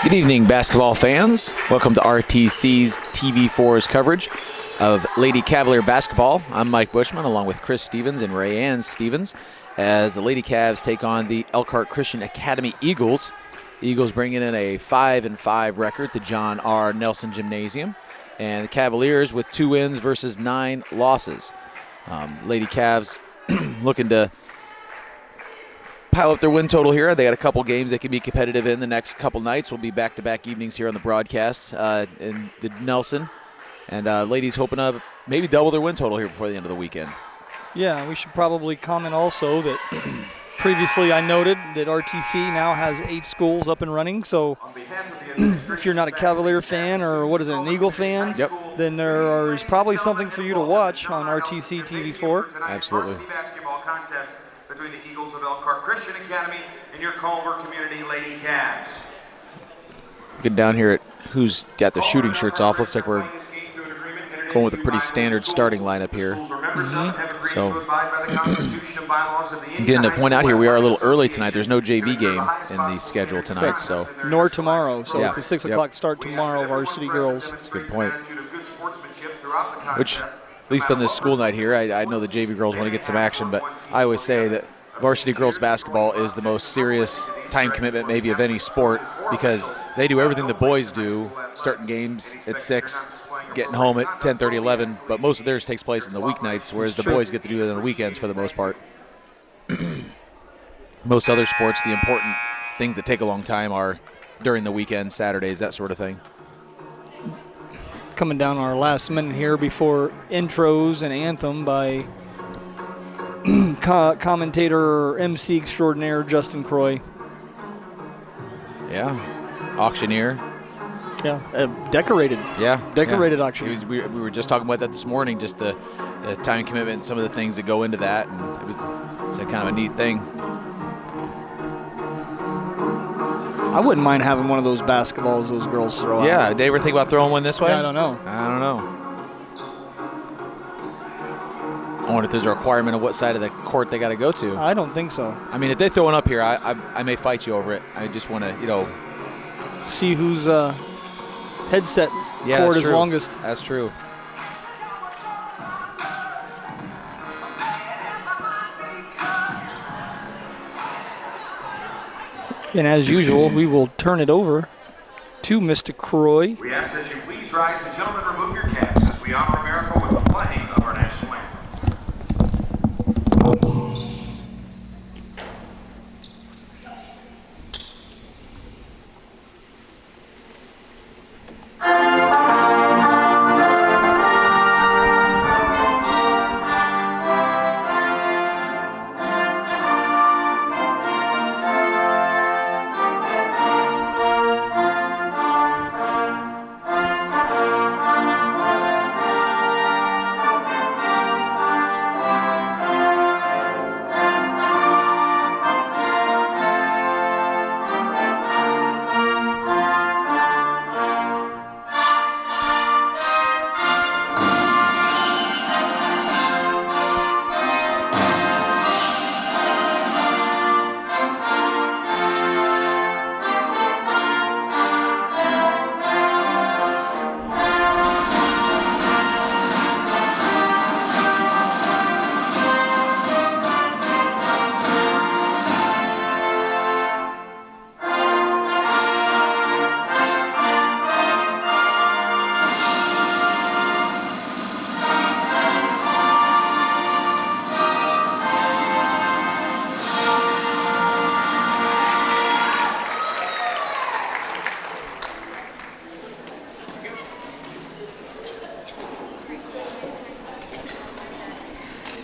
Good evening, basketball fans. Welcome to RTC's TV4's coverage of Lady Cavalier basketball. I'm Mike Bushman, along with Chris Stevens and Ray Ann Stevens, as the Lady Cavs take on the Elkhart Christian Academy Eagles. The Eagles bringing in a 5-5 record to John R. Nelson Gymnasium, and the Cavaliers with 2 wins versus 9 losses. Lady Cavs looking to pile up their win total here. They got a couple games they can be competitive in the next couple nights. We'll be back-to-back evenings here on the broadcast in the Nelson. And ladies hoping to maybe double their win total here before the end of the weekend. Yeah, we should probably comment also that previously I noted that RTC now has 8 schools up and running. So if you're not a Cavalier fan or an Eagle fan, then there is probably something for you to watch on RTC TV4. Absolutely. Between the Eagles of Elkhart Christian Academy and your Culver Community Lady Cavs. Getting down here at who's got their shooting shirts off. Looks like we're going with a pretty standard starting lineup here. So, getting to point out here, we are a little early tonight. There's no JV game in the schedule tonight. So, nor tomorrow. So it's a 6 o'clock start tomorrow, Varsity girls. That's a good point. Which, at least on this school night here, I know the JV girls want to get some action, but I always say that varsity girls basketball is the most serious time commitment maybe of any sport, because they do everything the boys do, starting games at 6, getting home at 10:30, 11, but most of theirs takes place in the weeknights, whereas the boys get to do it on the weekends for the most part. Most other sports, the important things that take a long time are during the weekend, Saturdays, that sort of thing. Coming down our last minute here before intros and anthem by commentator MC extraordinaire Justin Croy. Yeah, auctioneer. Yeah, decorated. Yeah, decorated auctioneer. We were just talking about that this morning, just the time commitment, some of the things that go into that, and it's a kind of a neat thing. I wouldn't mind having one of those basketballs those girls throw out. Yeah, did they ever think about throwing one this way? Yeah, I don't know. I wonder if there's a requirement of what side of the court they got to go to. I don't think so. I mean, if they throw one up here, I may fight you over it. I just want to, see whose headset cord is longest. That's true. And as usual, we will turn it over to Mr. Croy. We ask that you please rise and gentlemen remove your caps as we honor America with the playing of our national anthem.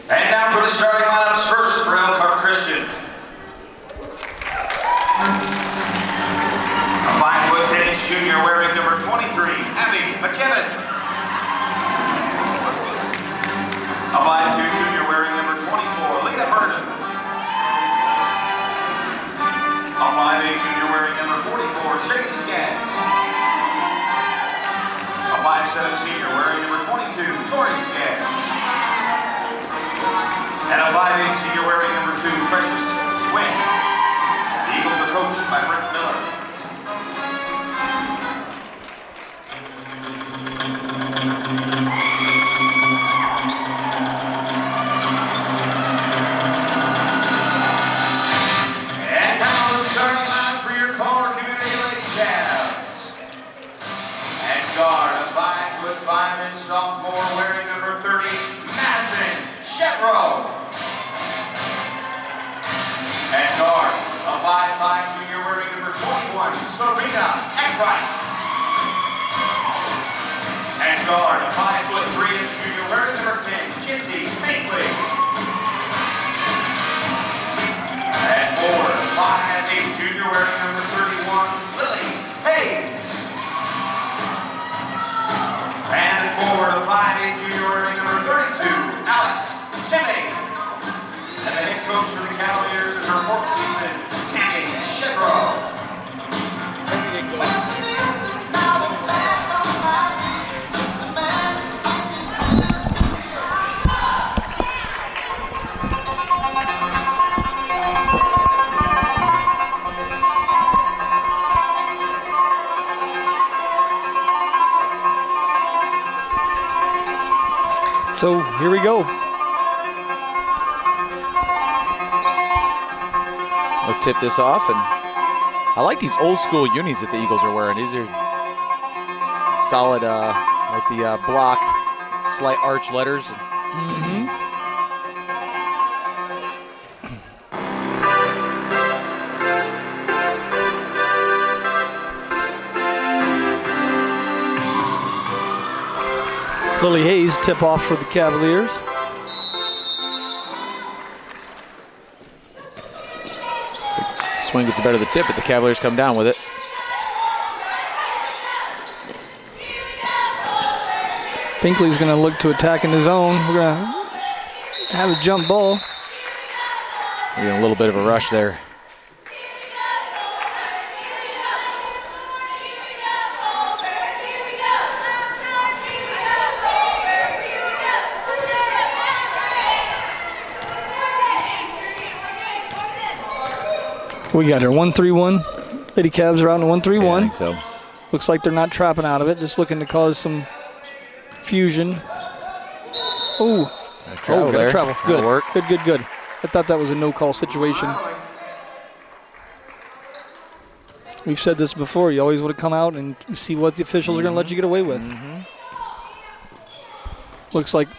And now for the starting lineups, first for Elkhart Christian. A 5'10" junior wearing number 23, Abby McKibben. A 5'2" junior wearing number 24, Leah Vernon. A 5'8" junior wearing number 44, Shady Skaggs. A 5'7" senior wearing number 22, Tori Skaggs. And a 5'8" senior wearing number 2, Precious Swing. The Eagles are coached by Brent Miller. 21, Serena Eckright. And guard, 5'3" junior wearing number 10, Kinsey Maitland. And forward, 5'8" junior wearing number 31, Lily Hayes. And forward, 5'8" junior wearing number 32, Alex Timmy. And the head coach for the Cavaliers is her 4th season, Tammy Shedrow. So here we go. We'll tip this off, and I like these old school unis that the Eagles are wearing. These are solid, like the block, slight arch letters. Lily Hayes tip off for the Cavaliers. Swing gets better of the tip, but the Cavaliers come down with it. Pinkley's going to look to attack in his zone. We're going to have a jump ball. We're getting a little bit of a rush there. We got her 1-3-1. Lady Cavs are out in 1-3-1. Yeah, I think so. Looks like they're not trapping out of it, just looking to cause some fusion. Oh, Travel there. travel. That'll Good. work. Good. I thought that was a no-call situation. We've said this before. You always want to come out and see what the officials are going to let you get away with. Looks like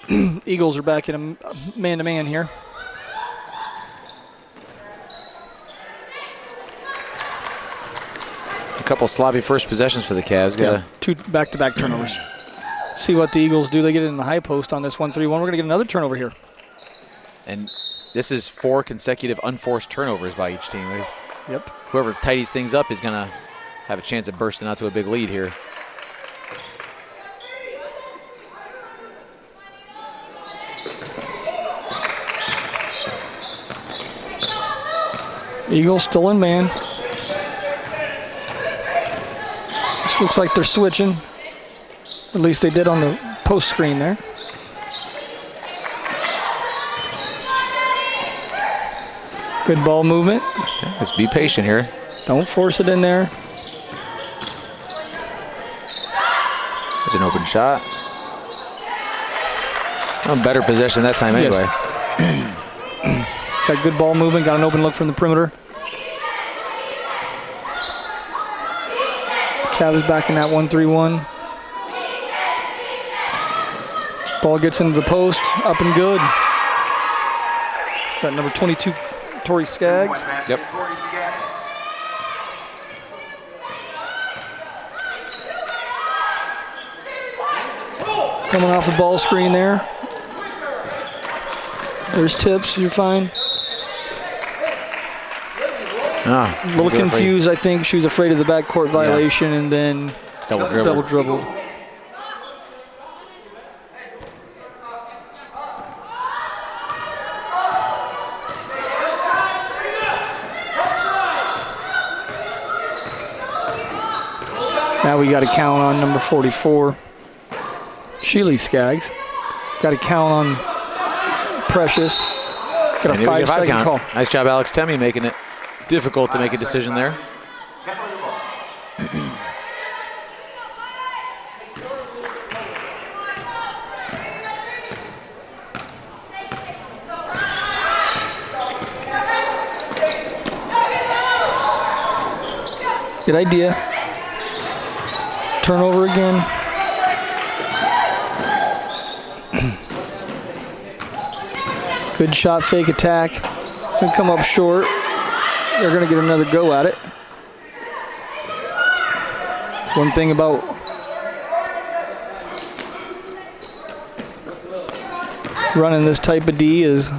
Eagles are back in a man-to-man here. A couple sloppy first possessions for the Cavs. Yeah, 2 back-to-back turnovers. See what the Eagles do. They get it in the high post on this 1-3-1. We're going to get another turnover here. And this is 4 consecutive unforced turnovers by each team. Yep. Whoever tidies things up is going to have a chance of bursting out to a big lead here. Eagles still in man. This looks like they're switching. At least they did on the post screen there. Good ball movement. Let's be patient here. Don't force it in there. There's an open shot. Better possession that time anyway. Yes. Got good ball movement. Got an open look from the perimeter. Cavs back in that 1-3-1. Ball gets into the post. Up and good. Got number 22, Tori Skaggs. Yep. Coming off the ball screen there. There's tips. You're fine. A little confused, I think. She was afraid of the backcourt violation and then double dribbled. Now we got to count on number 44, Sheely Skaggs. Got to count on Precious. Got a 5-second call. Nice job, Alex Temmie, making it difficult to make a decision there. Good idea. Turnover again. Good shot, fake attack. Gonna come up short. They're gonna get another go at it. One thing about running this type of D is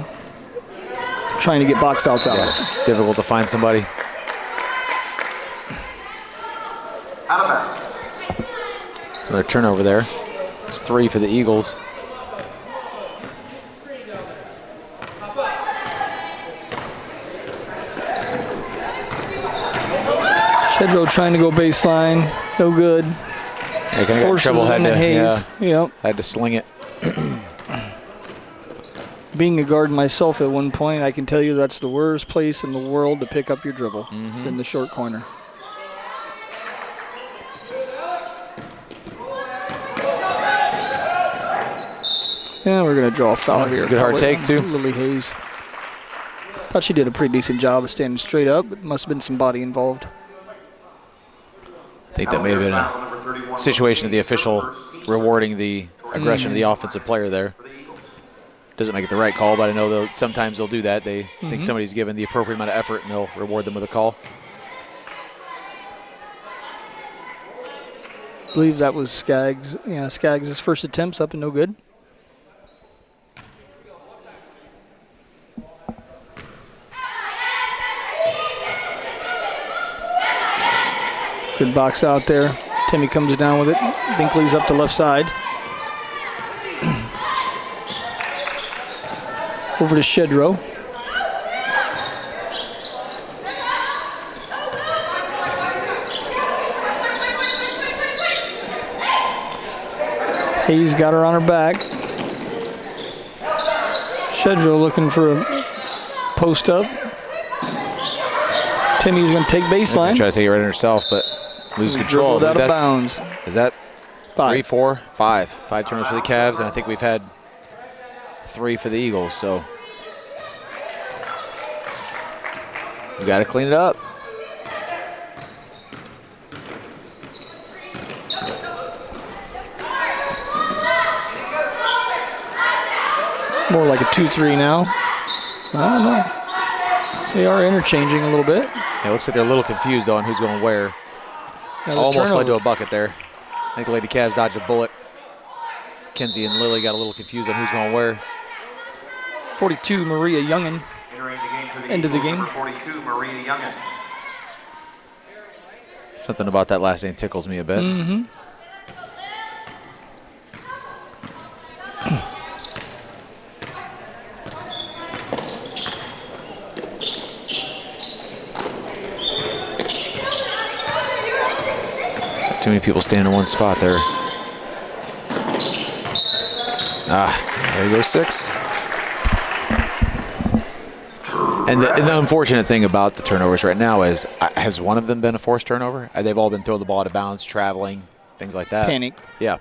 trying to get box outs out. Yeah, difficult to find somebody. Out of bounds. Another turnover there. It's 3 for the Eagles. Shedrow trying to go baseline. No good. Yeah, got Forces trouble. it into Hayes. Yep. Had to sling it. Being a guard myself at one point, I can tell you that's the worst place in the world to pick up your dribble. It's in the short corner. Yeah, we're going to draw a foul here. Good hard take, too. Lily Hayes. Thought she did a pretty decent job of standing straight up, but must have been some body involved. I think that may have been a situation of the official rewarding the aggression of the offensive player there. Doesn't make it the right call, but I know sometimes they'll do that. They think somebody's given the appropriate amount of effort, and they'll reward them with a call. I believe that was Skaggs. Yeah, Skaggs' first attempts up and no good. Good box out there. Timmy comes down with it. Binkley's up the left side. Over to Shedrow. Hayes got her on her back. Shedrow looking for a post up. Timmy's going to take baseline. Try to take it right in herself, but lose control. Dribbled out of bounds. Is that 5. 3, 4, 5? 5 turnovers for the Cavs, and I think we've had 3 for the Eagles, so we got to clean it up. More like a 2-3 now. I don't know. They are interchanging a little bit. It looks like they're a little confused, though, on who's going where. Almost led to a bucket there. I think the Lady Cavs dodged a bullet. Kenzie and Lily got a little confused on who's going where. 42, Maria Youngin. End of the game. 42, Maria Youngin. Something about that last name tickles me a bit. Too many people standing in one spot there. There goes 6. And the unfortunate thing about the turnovers right now is, has one of them been a forced turnover? They've all been throwing the ball out of bounds, traveling, things like that. Panic. Yeah.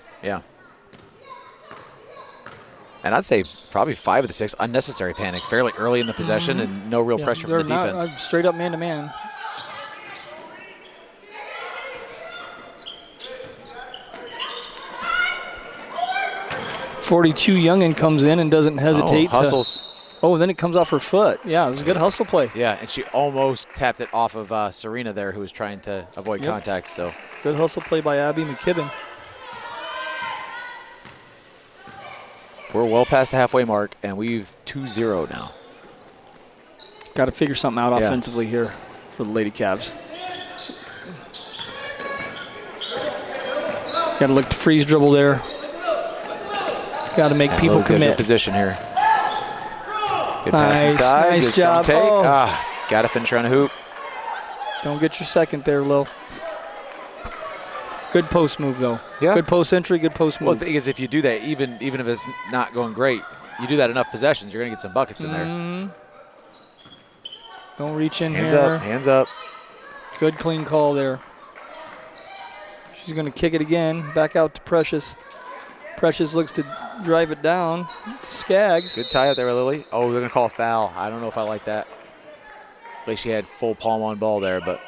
And I'd say probably 5 of the 6 unnecessary panic, fairly early in the possession and no real pressure from the defense. Straight up man-to-man. .42 Youngin comes in and doesn't hesitate. Hustles. Then it comes off her foot. Yeah, it was a good hustle play. Yeah, and she almost tapped it off of Serena there, who was trying to avoid contact. So good hustle play by Abby McKibben. We're well past the halfway mark, and we've 2-0 now. Got to figure something out offensively here for the Lady Cavs. Got to look to freeze dribble there. Got to make people commit. Good position here. Good pass inside. Nice good strong job. take. Got to finish around the hoop. Don't get your second there, Lil. Good post move, though. Yeah. Good post entry, good post move. Well, the thing is, if you do that, even if it's not going great, you do that enough possessions, you're going to get some buckets in there. Don't reach in hands here. Hands up, hands up. Good clean call there. She's going to kick it again. Back out to Precious. Precious looks to drive it down. It's Skaggs. Good tie out there, Lily. Oh, they're going to call a foul. I don't know if I like that. At least she had full palm on ball there, but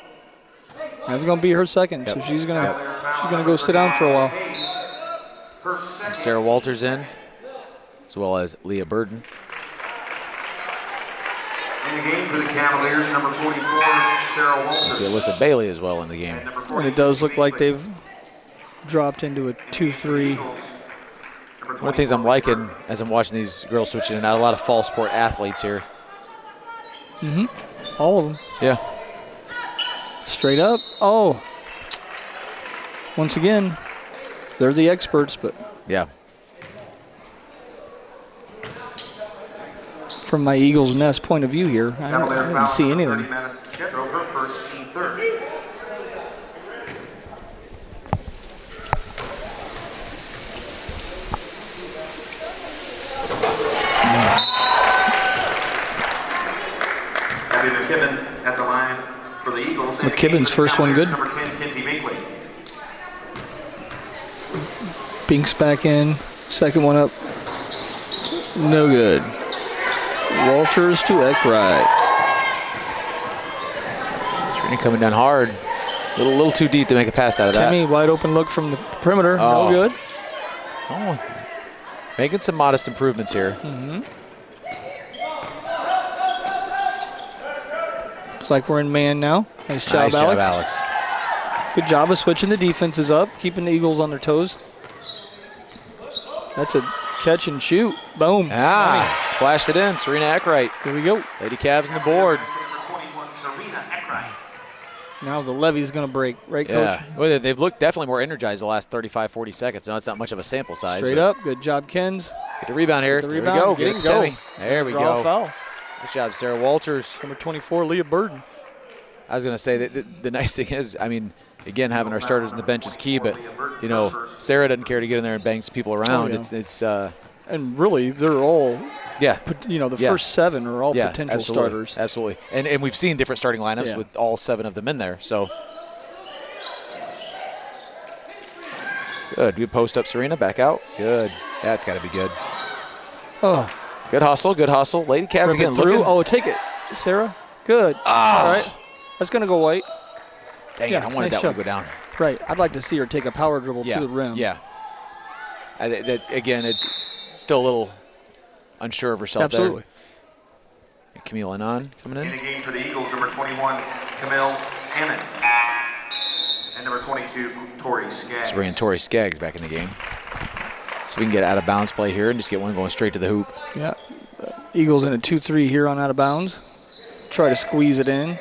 that's going to be her second, so she's going to go sit down for a while. Sarah Walters in, as well as Leah Burden. In the game for the Cavaliers, number 44, Sarah Walters. You see Alyssa Bailey as well in the game. And it does look like they've dropped into a 2-3. One of the things I'm liking as I'm watching these girls switching in and out, a lot of fall sport athletes here. All of them. Yeah. Straight up. Oh. Once again, they're the experts, but Yeah. from my Eagles Nest point of view here, I didn't see anything. Drove her first, team third. Abby McKibben at the line for the Eagles. McKibben's first one good. Number 10, Kinsey Binkley. Binks back in. Second one up. No good. Walters to Elkhart. Trini coming down hard. A little too deep to make a pass out of that. Timmy, wide open look from the perimeter. Oh. No good. Oh, making some modest improvements here. Looks like we're in man now. Nice job, Nice Alex. job, Alex. Good job of switching the defenses up, keeping the Eagles on their toes. That's a catch and shoot. Boom. Splashed it in. Serena Eckwright. Here we go. Lady Cavs on the board. Number 21, Serena Eckwright. Now the levee's going to break, right, Coach? Yeah. Well, they've looked definitely more energized the last 35, 40 seconds. No, it's not much of a sample size. Straight but up. Good job, Kens. Get the rebound here. Get the There rebound. we go. Get Get it, it, go. Timmy. There we Draw a go. foul. Good job, Sarah Walters. Number 24, Leah Burden. I was going to say that the nice thing is, I mean, again, having our starters on the bench is key, but, you know, Sarah doesn't care to get in there and bang some people around. Oh, yeah. It's And really, they're all, yeah. you know, the Yeah. first 7 are all Yeah, potential absolutely. starters. Absolutely. And we've seen different starting lineups Yeah. with all 7 of them in there. So good. Good post up, Serena. Back out. Good. That's got to be good. Oh, Good hustle. Good hustle. Lady Cavs rip it again through. looking. Oh, take it, Sarah. Good. All right. That's going to go white. Dang yeah, it. I wanted nice that one to job. go down. Right. I'd like to see her take a power dribble Yeah. to the rim. Yeah. Again, it's still a little unsure of herself Absolutely. there. Camille Anon coming In in. the game for the Eagles, number 21, Camille Hammond. And number 22, Tori Skaggs. So bringing Tori Skaggs back in the game. So we can get out of bounds play here and just get one going straight to the hoop. Yeah. Eagles in a 2-3 here on out of bounds. Try to squeeze it in.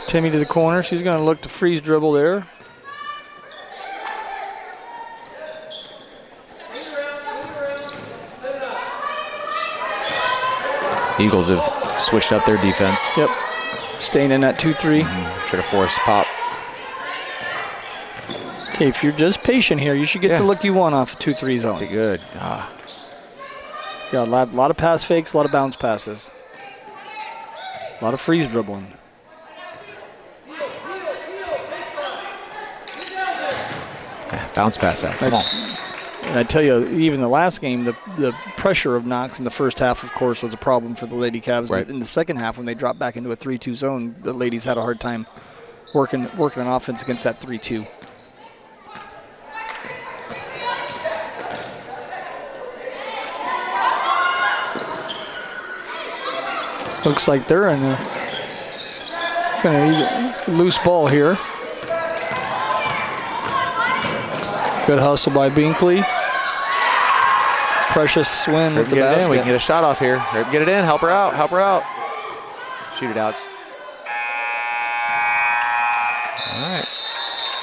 Timmy to the corner. She's going to look to freeze dribble there. Eagles have switched up their defense. Yep. Staying in that 2-3. Try to force pop. Okay, if you're just patient here, you should get Yeah. the look you want off a 2-3 Stay zone. good. Yeah, a lot of pass fakes, a lot of bounce passes. A lot of freeze dribbling. Bounce pass out. Come on. And I tell you, even the last game, the pressure of Knox in the first half, of course, was a problem for the Lady Cavs. Right. But in the second half, when they dropped back into a 3-2 zone, the ladies had a hard time working on offense against that 3-2. Looks like they're in a loose ball here. Good hustle by Binkley. Precious swim Hurry with up the and get it in. basket. We can get a shot off here. Hurry up and get it in. Help her out. Help her out. Shoot it out. All right.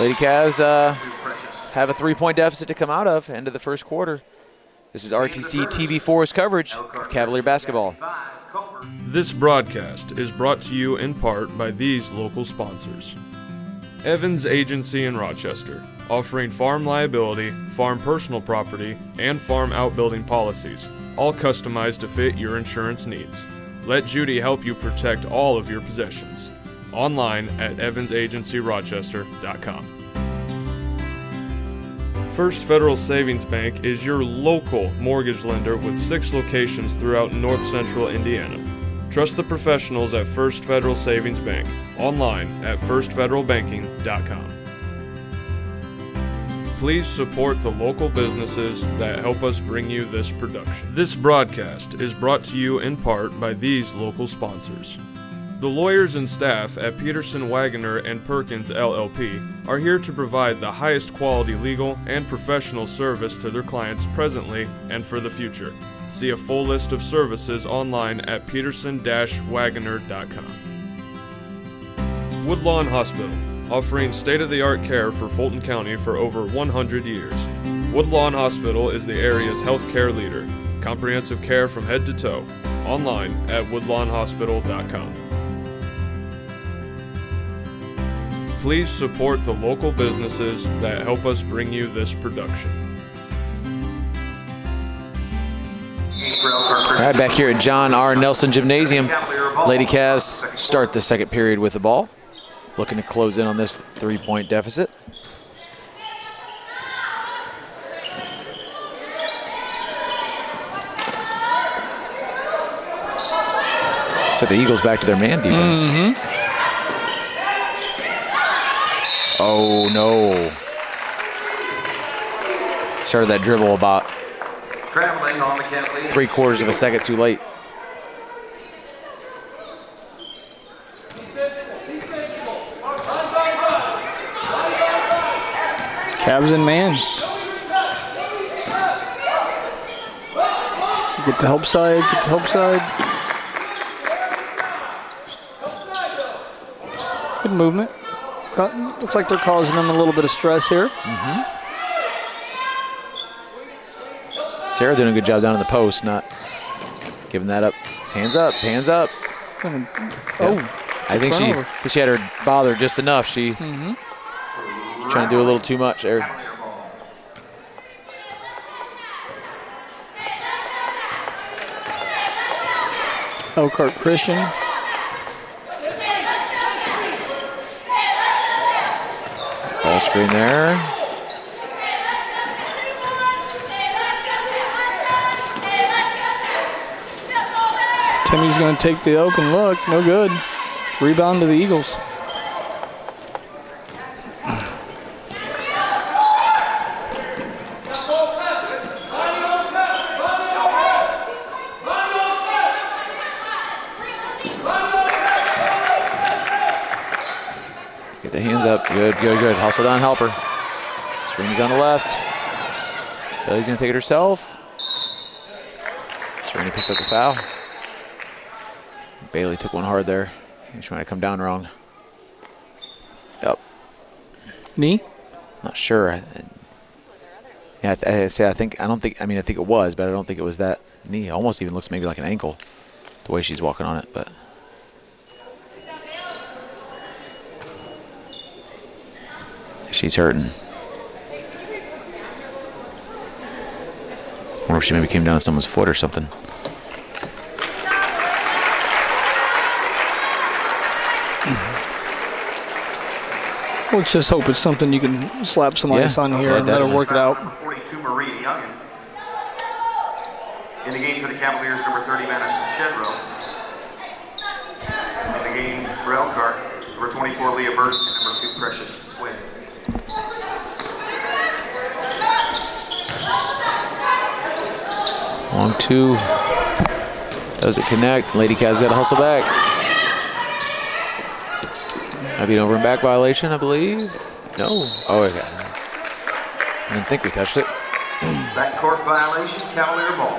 Lady Cavs have a 3-point deficit to come out of end of the first quarter. This is RTC TV4's coverage of Cavalier basketball. This broadcast is brought to you in part by these local sponsors. Evans Agency in Rochester, offering farm liability, farm personal property, and farm outbuilding policies, all customized to fit your insurance needs. Let Judy help you protect all of your possessions. Online at evansagencyrochester.com. First Federal Savings Bank is your local mortgage lender with 6 locations throughout North Central Indiana. Trust the professionals at First Federal Savings Bank. Online at firstfederalbanking.com. Please support the local businesses that help us bring you this production. This broadcast is brought to you in part by these local sponsors. The lawyers and staff at Peterson, Wagoner & Perkins LLP are here to provide the highest quality legal and professional service to their clients presently and for the future. See a full list of services online at peterson-wagoner.com. Woodlawn Hospital, offering state-of-the-art care for Fulton County for over 100 years. Woodlawn Hospital is the area's healthcare leader. Comprehensive care from head to toe. Online at woodlawnhospital.com. Please support the local businesses that help us bring you this production. All right, back here at John R. Nelson Gymnasium, Lady Cavs start the second period with the ball, looking to close in on this 3-point deficit. So the Eagles back to their man defense. Oh, no. Started that dribble about Traveling on the Cavaliers. 3/4 of a second too late. Cavs in man. Get the help side, get the help side. Good movement. Looks like they're causing them a little bit of stress here. Sarah doing a good job down in the post, not giving that up. It's hands up, it's hands up. Oh, I think turnover. she had her bothered just enough. She trying to do a little too much there. Elkhart Christian. Ball screen there. Timmy's going to take the open look. No good. Rebound to the Eagles. Get the hands up. Good, good, good. Hustle down, help her. Swings on the left. Bailey's going to take it herself. Serena picks up the foul. Bailey took one hard there. He's trying to come down wrong. Yep. Knee? Not sure. Yeah, I think it was, but I don't think it was that knee. It almost even looks maybe like an ankle, the way she's walking on it, but. She's hurting. Or if she maybe came down on someone's foot or something. Let's just hope it's something you can slap some ice on here and let her work it out. Number 42, Maria Youngin. In the game for the Cavaliers, number 30, Madison Shedrow. In the game for Elkhart, number 24, Leah Burton, and number 2, Precious Sway. Long two. Does it connect? Lady Cavs got to hustle back. Might be an over and back violation, I believe. No. Oh, okay. I didn't think we touched it. Backcourt violation, Cavalier ball.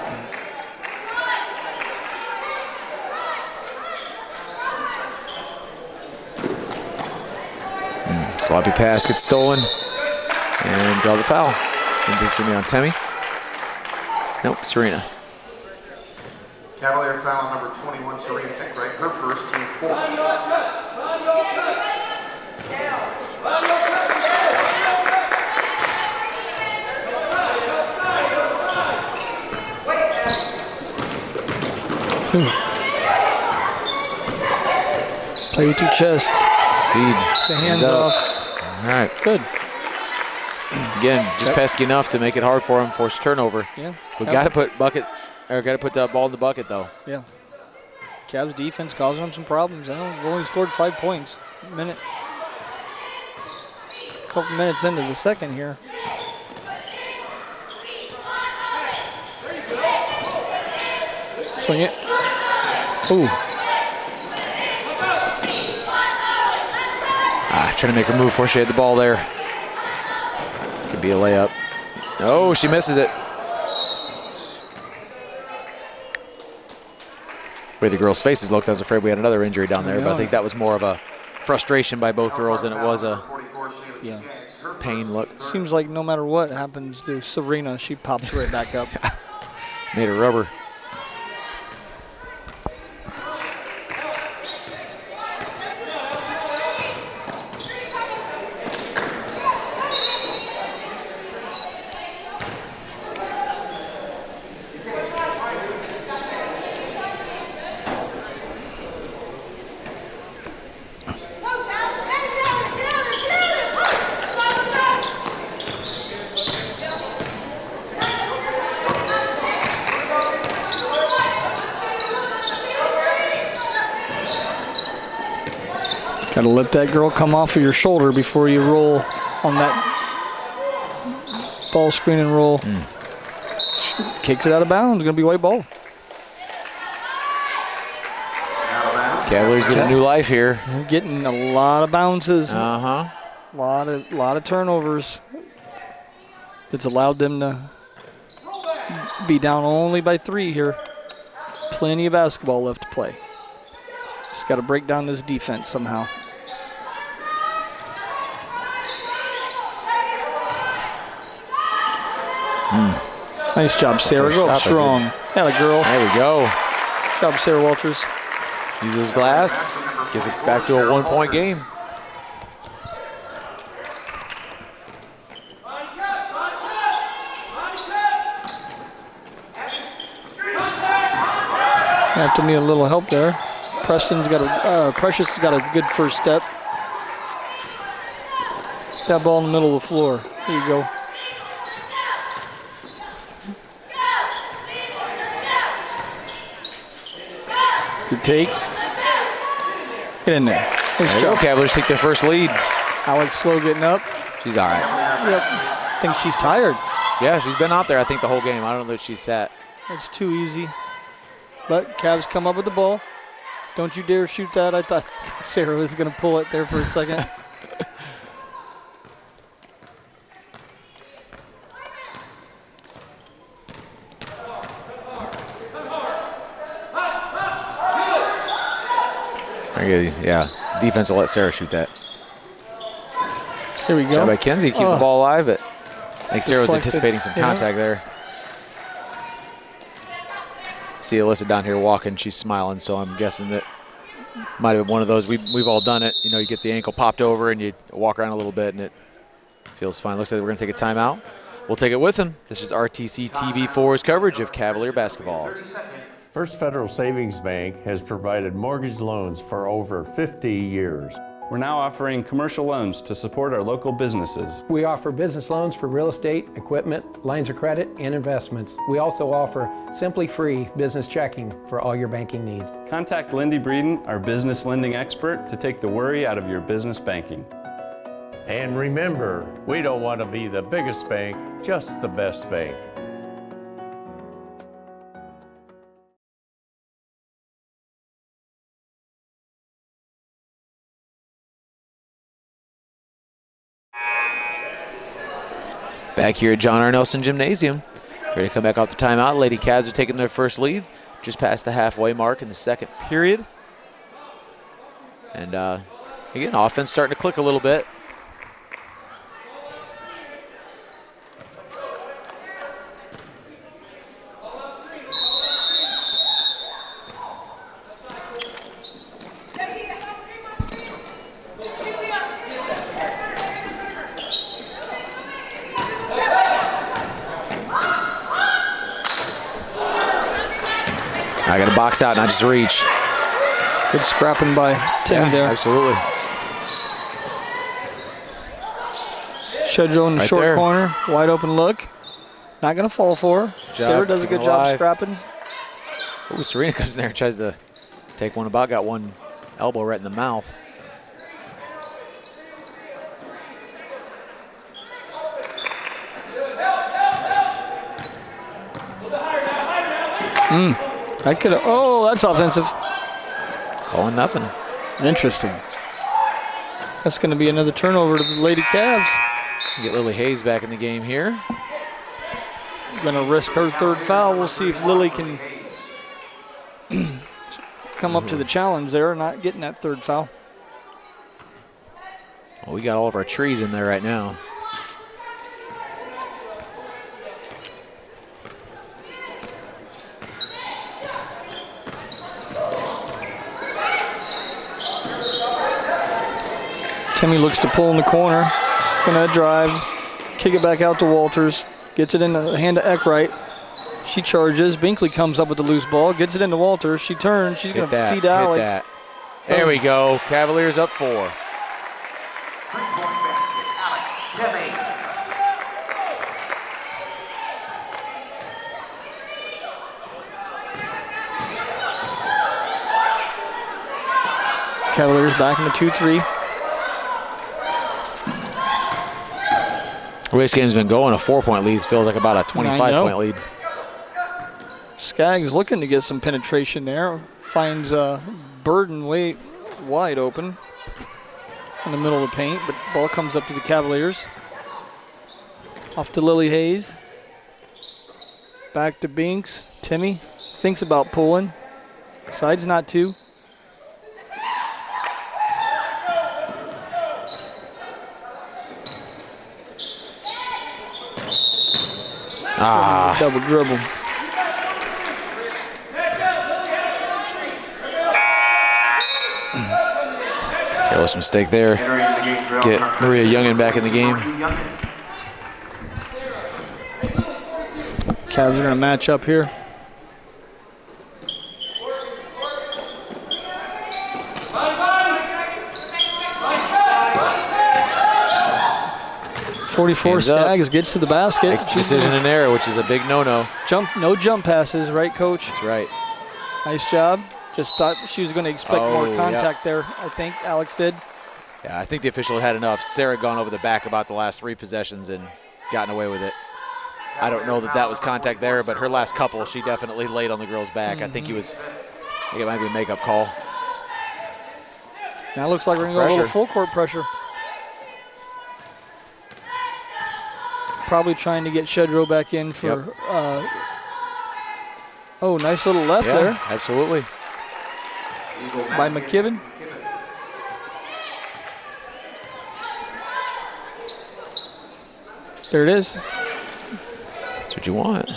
Sloppy pass gets stolen. And draw the foul. Didn't think it's going to be on Temmie. Nope, Serena. Cavalier foul on number 21, Serena Eckwright, her first, team 4. Play with your chest. Feed. The hands off. All right. Good. Again, just pesky enough to make it hard for him, force turnover. Yeah. We got to put the ball in the bucket though. Yeah. Cavs defense causing them some problems. They've only scored 5 points. Couple minutes into the second here. Swing it. Ooh. trying to make her move before she had the ball there. Could be a layup. Oh, she misses it. The way the girls' faces looked, I was afraid we had another injury down there, but I think that was more of a frustration by both girls than it was a pain look. Seems like no matter what happens to Serena, she pops right back up. Made her rubber. Got to let that girl come off of your shoulder before you roll on that ball screen and roll. Kicks it out of bounds. Going to be white ball. Cavaliers get a new life here. We're getting a lot of bounces. Uh-huh. A lot of turnovers. That's allowed them to be down only by 3 here. Plenty of basketball left to play. Just got to break down this defense somehow. Nice job, Sarah. Go up strong. Atta girl. There we go. Good job, Sarah Walters. Uses glass. Gives it back to a 1-point game. Have to need a little help there. Precious has got a good first step. That ball in the middle of the floor. There you go. Good take. Get in there. Nice There you go. job. Cavaliers take their first lead. Alex Slow getting up. She's all right. Yep. I think she's tired. Yeah, she's been out there, I think, the whole game. I don't know if she's sat. That's too easy. But Cavs come up with the ball. Don't you dare shoot that. I thought Sarah was going to pull it there for a second. Yeah, defense will let Sarah shoot that. Here we go. Shot by Kenzie, keep the ball alive, but I think Sarah was anticipating some contact there. See Alyssa down here walking, she's smiling, so I'm guessing that might have been one of those. We've all done it. You know, you get the ankle popped over and you walk around a little bit and it feels fine. Looks like we're going to take a timeout. We'll take it with them. This is RTC TV4's coverage of Cavalier basketball. First Federal Savings Bank has provided mortgage loans for over 50 years. We're now offering commercial loans to support our local businesses. We offer business loans for real estate, equipment, lines of credit, and investments. We also offer Simply Free business checking for all your banking needs. Contact Lindy Breeden, our business lending expert, to take the worry out of your business banking. And remember, we don't want to be the biggest bank, just the best bank. Back here at John R. Nelson Gymnasium. Ready to come back off the timeout. Lady Cavs are taking their first lead. Just past the halfway mark in the second period. And again, offense starting to click a little bit. I got to box out, not just reach. Good scrapping by Tim there. Absolutely. Shedro in the Right short there. corner. Wide open look. Not going to fall for her. Sarah does a keeping good job alive. scrapping. Ooh, Serena comes in there and tries to take one about. Got one elbow right in the mouth. That could have. Oh, that's offensive. Calling nothing. Interesting. That's going to be another turnover to the Lady Cavs. Get Lily Hayes back in the game here. Going to risk her third foul. We'll see if Lily can come up to the challenge there, not getting that third foul. Well, we got all of our trees in there right now. Timmy looks to pull in the corner. She's going to drive, kick it back out to Walters. Gets it in the hand to Eckwright. She charges. Binkley comes up with the loose ball. Gets it into Walters. She turns. She's going to feed Alex. Hit that. There we go. Cavaliers up 4. Three-point basket, Alex Timmy. Cavaliers back in the 2-3. The way this game's been going, a 4-point lead feels like about a 25-point lead. Skaggs looking to get some penetration there. Finds Burden way wide open in the middle of the paint, but ball comes up to the Cavaliers. Off to Lily Hayes. Back to Binks. Timmy thinks about pulling. Decides not to. Double dribble. Careless mistake there. Get Maria Youngin back in the game. Cavs are going to match up here. .44 Skaggs gets to the basket. Makes the decision in error, which is a big no-no. No jump passes, right, Coach? That's right. Nice job. Just thought she was going to expect more contact there, I think Alex did. Yeah, I think the official had enough. Sarah gone over the back about the last 3 possessions and gotten away with it. I don't know that that was contact there, but her last couple, she definitely laid on the girl's back. I think it might be a makeup call. Now it looks like we're going to go a little full court pressure. Probably trying to get Shedrow back in for. Nice little left there. Absolutely. By McKibben. There it is. That's what you want.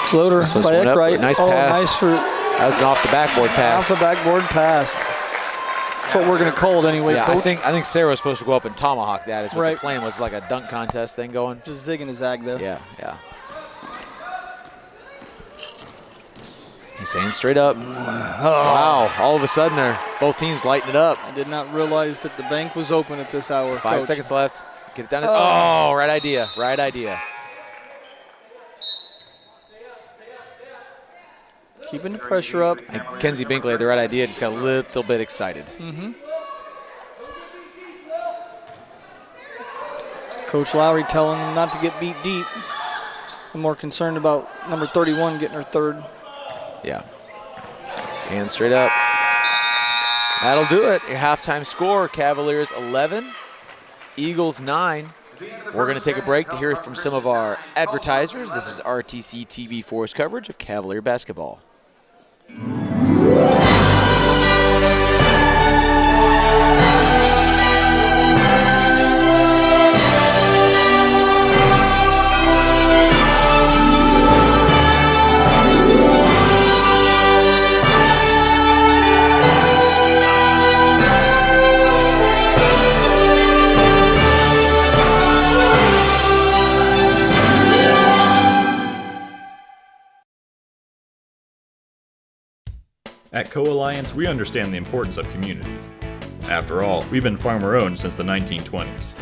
Floater by Eckwright. Nice pass. Nice for. That was an off the backboard pass. Off the backboard pass. That's what we're going to call it anyway, yeah, Coach. I think Sarah was supposed to go up and tomahawk that. Is what right. the plan was, like a dunk contest thing going. Just zigging a zag there. Yeah. He's saying straight up. Wow, all of a sudden there, both teams lighting it up. I did not realize that the bank was open at this hour, 5 Coach. seconds left. Get it down. Right idea. Keeping the pressure up. And Kenzie Binkley had the right idea, just got a little bit excited. Coach Lowry telling him not to get beat deep. I'm more concerned about number 31 getting her third. Yeah. And straight up. That'll do it. Your halftime score, Cavaliers 11, Eagles 9. We're going to take a break to hear from some of our advertisers. This is RTC TV4's coverage of Cavalier basketball. At Co-Alliance, we understand the importance of community. After all, we've been farmer-owned since the 1920s.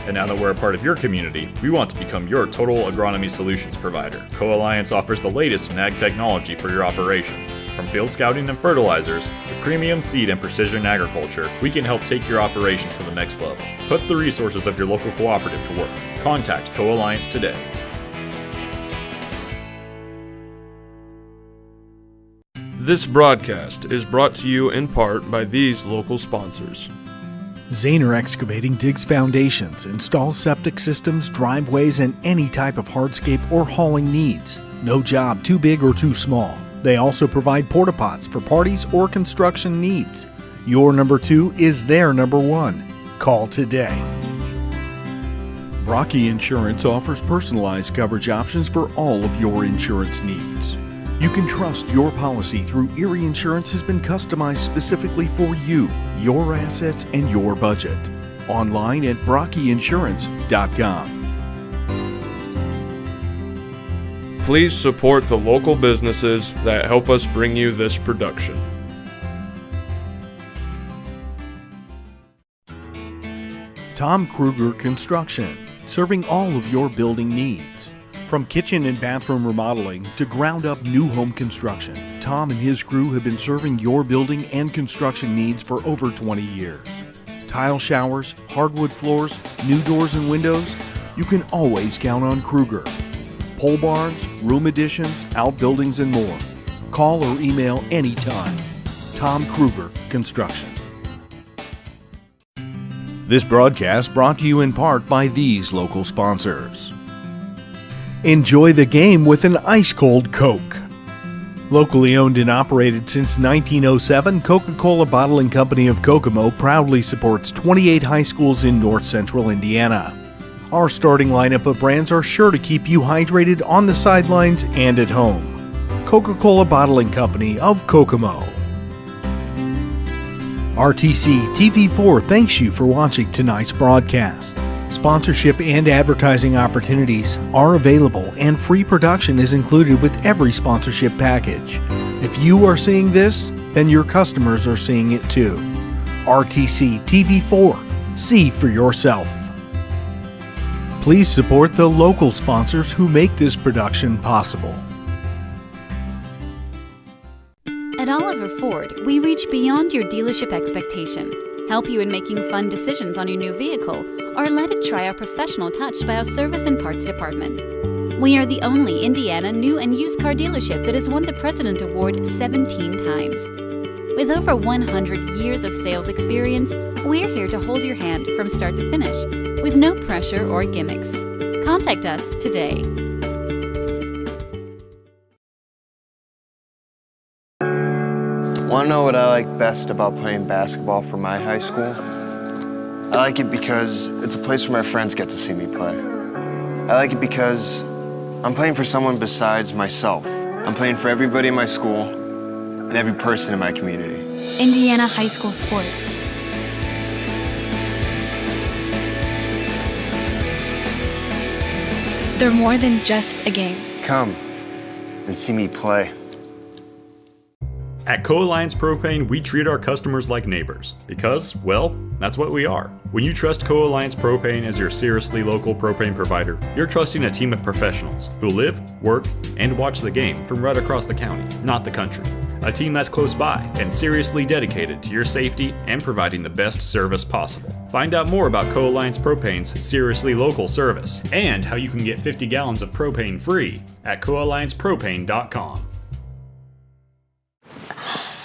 And now that we're a part of your community, we want to become your total agronomy solutions provider. Co-Alliance offers the latest in ag technology for your operation. From field scouting and fertilizers to premium seed and precision agriculture, we can help take your operation to the next level. Put the resources of your local cooperative to work. Contact Co-Alliance today. This broadcast is brought to you in part by these local sponsors. Zahner Excavating digs foundations, installs septic systems, driveways, and any type of hardscape or hauling needs. No job too big or too small. They also provide porta pots for parties or construction needs. Your number 2 is their number 1. Call today. Brocky Insurance offers personalized coverage options for all of your insurance needs. You can trust your policy through Erie Insurance has been customized specifically for you, your assets, and your budget. Online at brockyinsurance.com. Please support the local businesses that help us bring you this production. Tom Kruger Construction, serving all of your building needs. From kitchen and bathroom remodeling to ground-up new home construction, Tom and his crew have been serving your building and construction needs for over 20 years. Tile showers, hardwood floors, new doors and windows, you can always count on Kruger. Pole barns, room additions, outbuildings, and more. Call or email anytime. Tom Kruger Construction. This broadcast brought to you in part by these local sponsors. Enjoy the game with an ice-cold Coke. Locally owned and operated since 1907, Coca-Cola Bottling Company of Kokomo proudly supports 28 high schools in north central Indiana. Our starting lineup of brands are sure to keep you hydrated on the sidelines and at home. Coca-Cola Bottling Company of Kokomo. RTC TV4 thanks you for watching tonight's broadcast. Sponsorship and advertising opportunities are available, and free production is included with every sponsorship package. If you are seeing this, then your customers are seeing it too. RTC TV4. See for yourself. Please support the local sponsors who make this production possible. At Oliver Ford, we reach beyond your dealership expectation, help you in making fun decisions on your new vehicle, or let it try our professional touch by our service and parts department. We are the only Indiana new and used car dealership that has won the President Award 17 times. With over 100 years of sales experience, we're here to hold your hand from start to finish, with no pressure or gimmicks. Contact us today. Want to know what I like best about playing basketball for my high school? I like it because it's a place where my friends get to see me play. I like it because I'm playing for someone besides myself. I'm playing for everybody in my school and every person in my community. Indiana High School Sports. They're more than just a game. Come and see me play. At Co-Alliance Propane, we treat our customers like neighbors because, well, that's what we are. When you trust Co-Alliance Propane as your seriously local propane provider, you're trusting a team of professionals who live, work, and watch the game from right across the county, not the country. A team that's close by and seriously dedicated to your safety and providing the best service possible. Find out more about Co-Alliance Propane's seriously local service and how you can get 50 gallons of propane free at coalliancepropane.com.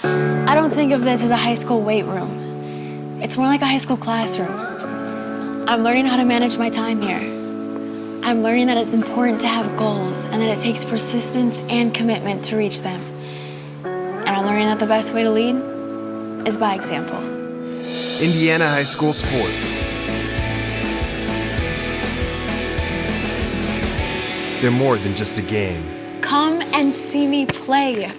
I don't think of this as a high school weight room. It's more like a high school classroom. I'm learning how to manage my time here. I'm learning that it's important to have goals and that it takes persistence and commitment to reach them. And I'm learning that the best way to lead is by example. Indiana High School Sports. They're more than just a game. Come and see me play.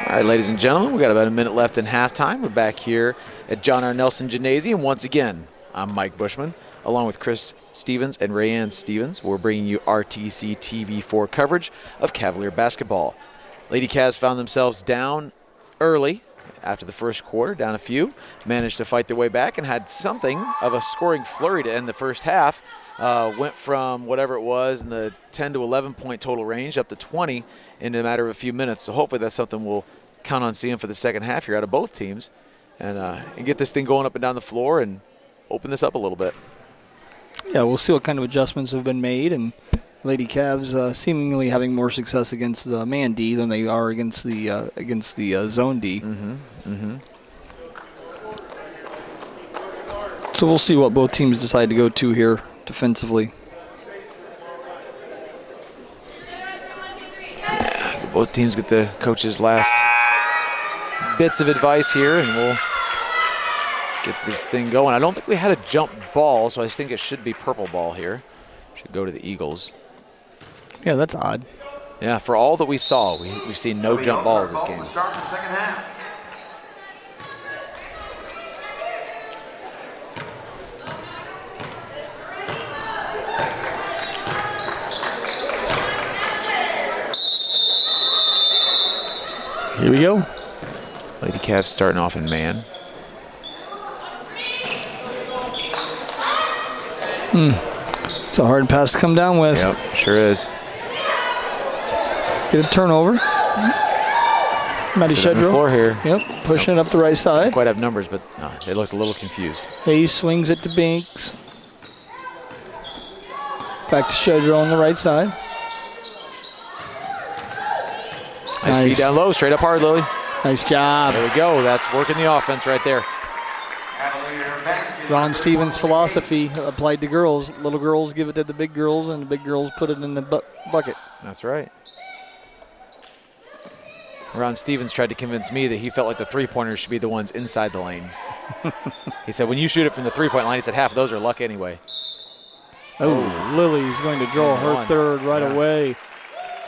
All right, ladies and gentlemen, we've got about a minute left in halftime. We're back here at John R. Nelson Gymnasium. Once again, I'm Mike Bushman, along with Chris Stevens and Rayanne Stevens. We're bringing you RTC TV4 coverage of Cavalier basketball. Lady Cavs found themselves down early after the first quarter, down a few, managed to fight their way back and had something of a scoring flurry to end the first half. Went from whatever it was in the 10 to 11 point total range up to 20 in a matter of a few minutes. So hopefully that's something we'll count on seeing for the second half here out of both teams and get this thing going up and down the floor and open this up a little bit. Yeah, we'll see what kind of adjustments have been made, and Lady Cavs seemingly having more success against the man D than they are against the zone D. So we'll see what both teams decide to go to here defensively. Both teams get the coach's last bits of advice here, and we'll get this thing going. I don't think we had a jump ball, so I think it should be purple ball here. Should go to the Eagles. Yeah, that's odd. Yeah, for all that we saw, we've seen no jump balls this game. Start the second half. Here we go. Lady Cavs starting off in man. It's a hard pass to come down with. Yep, sure is. Get a turnover. Matty Sit on the Shedro. floor here. Yep, pushing it up the right side. Don't quite have numbers, but no, they looked a little confused. Hayes swings it to Binks. Back to Shedro on the right side. Nice feed down low, straight up hard, Lily. Nice job. There we go. That's working the offense right there. Ron Stevens' philosophy applied to girls. Little girls give it to the big girls, and the big girls put it in the bucket. That's right. Ron Stevens tried to convince me that he felt like the three-pointers should be the ones inside the lane. He said, when you shoot it from the three-point line, he said half of those are luck anyway. Oh, Lily's going to draw her third right away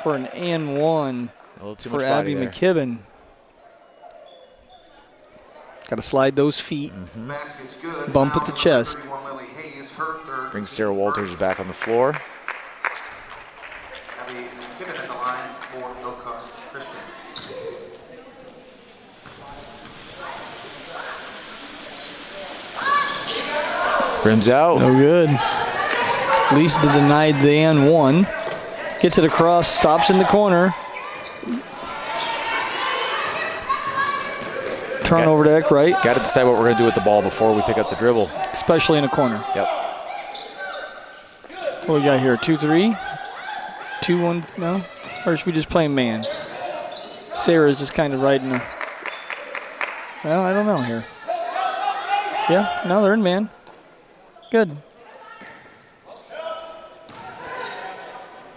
for an and one for Abby McKibben. Got to slide those feet. Bump at the chest. Brings Sarah Walters back on the floor. Abby McKibben at the line for Elkhart Christian. Rims out. No good. Lisa denied the and one. Gets it across, stops in the corner. Turnover to Eckwright. Got to decide what we're going to do with the ball before we pick up the dribble. Especially in a corner. Yep. What we got here? 2-3? 2-1? No? Or should we just play man? Sarah's just kind of riding a... Well, I don't know here. Yeah, no, they're in man. Good.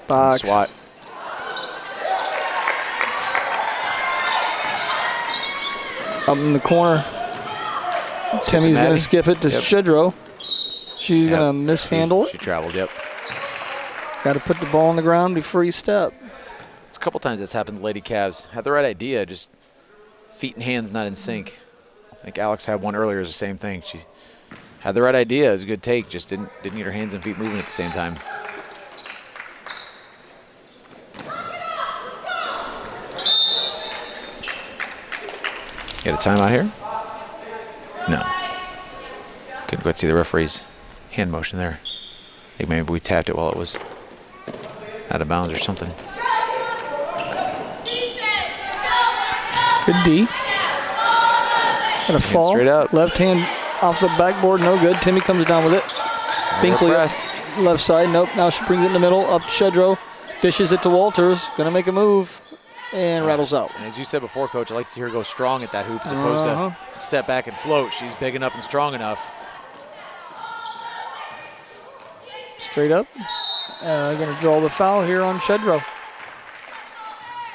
Box. Swat. Up in the corner. Timmy's going to skip it to Shedro. She's going to mishandle it. She traveled, yep. Got to put the ball on the ground before you step. It's a couple times that's happened to Lady Cavs. Had the right idea, just feet and hands not in sync. I think Alex had one earlier, it was the same thing. She had the right idea, it was a good take, just didn't get her hands and feet moving at the same time. Get a timeout here? No. Couldn't quite see the referee's hand motion there. I think maybe we tapped it while it was out of bounds or something. Good D. Got a fall. Straight up. Left hand off the backboard, no good. Timmy comes down with it. Binkley left side, nope. Now she brings it in the middle, up to Shedro. Dishes it to Walters. Gonna make a move. And rattles out. And as you said before, Coach, I like to see her go strong at that hoop as opposed to step back and float. She's big enough and strong enough. Straight up. Going to draw the foul here on Shedro.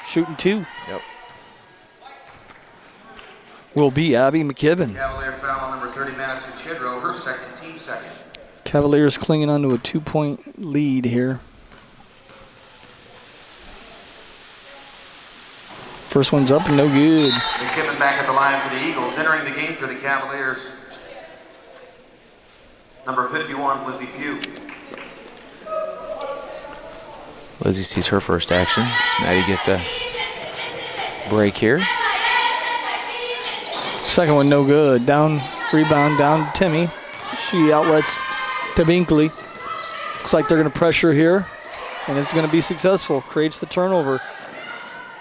Shooting two. Yep. Will be Abby McKibben. Cavalier foul on number 30, Madison Shedro, her second, team second. Cavaliers clinging onto a 2-point lead here. First one's up and no good. McKibben back at the line for the Eagles. Entering the game for the Cavaliers, number 51, Lizzie Pugh. Lizzie sees her first action. As Maddie gets a break here. Second one no good. Down, rebound down to Timmy. She outlets to Binkley. Looks like they're going to pressure here, and it's going to be successful. Creates the turnover.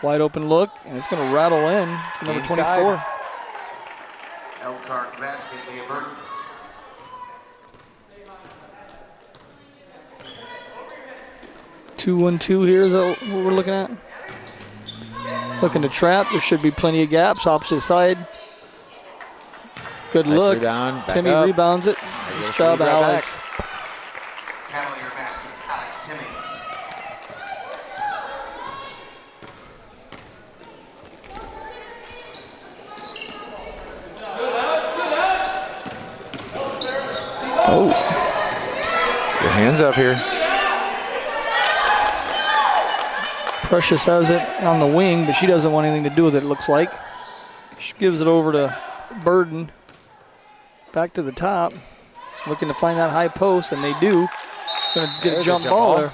Wide open look, and it's going to rattle in for number 24. Elkhart basket, Leah Burton. Two, 1-2 here is that what we're looking at. Looking to trap. There should be plenty of gaps. Opposite side. Good Nice look. rebound, back Timmy up. rebounds it. Nice job, right Alex. Cavalier basket, Alex Timmy. Oh. Your hands up here. Precious has it on the wing, but she doesn't want anything to do with it, it looks like. She gives it over to Burden. Back to the top. Looking to find that high post, and they do. Going to get There's a jump ball there.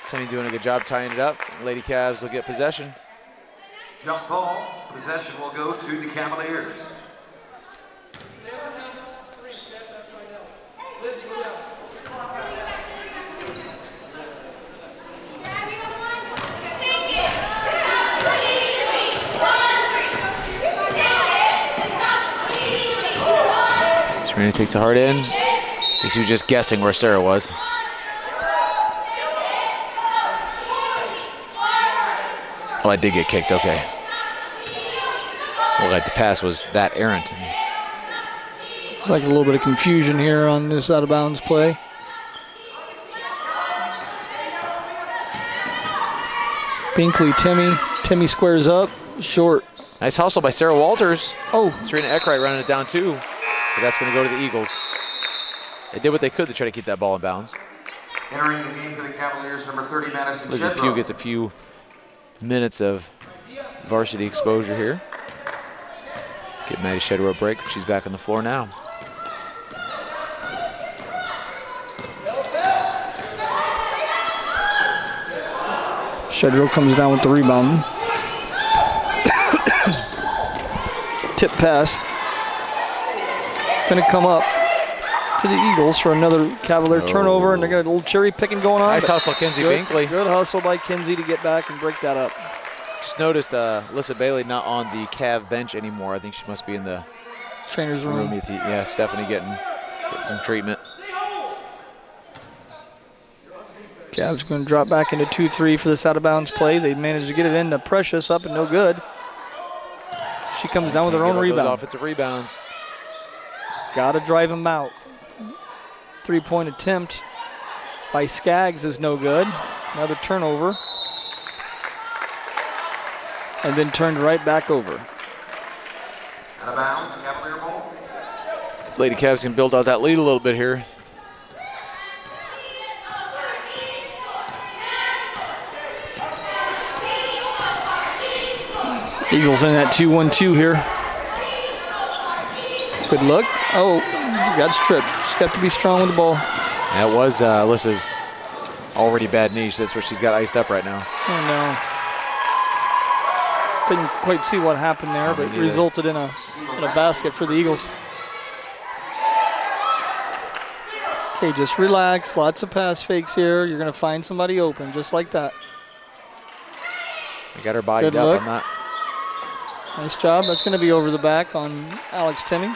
Timmy doing a good job tying it up. Lady Cavs will get possession. Jump ball. Possession will go to the Cavaliers. Serena takes a hard in. I think she was just guessing where Sarah was. Oh, I did get kicked, okay. Well, like the pass was that errant. Like a little bit of confusion here on this out of bounds play. Binkley, Timmy. Timmy squares up, short. Nice hustle by Sarah Walters. Oh. Serena Eckrite running it down too. But that's going to go to the Eagles. They did what they could to try to keep that ball in bounds. Entering the game for the Cavaliers, number 30, Madison Lizzie Shedrow. Pugh gets a few minutes of varsity exposure here. Get Maddie Shedrow a break. She's back on the floor now. Shedrow comes down with the rebound. Tip pass. Going to come up to the Eagles for another Cavalier turnover, and they're going to a little cherry picking going on. Nice hustle, Kinsey Binkley. Good hustle by Kinsey to get back and break that up. Just noticed Alyssa Bailey not on the Cav bench anymore. I think she must be in the trainer's room. Yeah, Stephanie getting some treatment. Cavs going to drop back into 2-3 for this out-of-bounds play. They managed to get it into Precious, up and no good. She comes down with her own rebound. Offensive rebounds. Got to drive him out. Three-point attempt by Skaggs is no good. Another turnover. And then turned right back over. Out of bounds, Cavalier ball. Lady Cavs can build out that lead a little bit here. Eagles in that 2-1-2 here. Good look. Oh, got stripped. She's got to be strong with the ball. That was Alyssa's already bad knee. That's where she's got iced up right now. Oh, no. Didn't quite see what happened there, but it resulted in a basket for the Eagles. Okay, just relax. Lots of pass fakes here. You're going to find somebody open, just like that. We got her bodied up on that. Nice job. That's going to be over the back on Alex Timmy.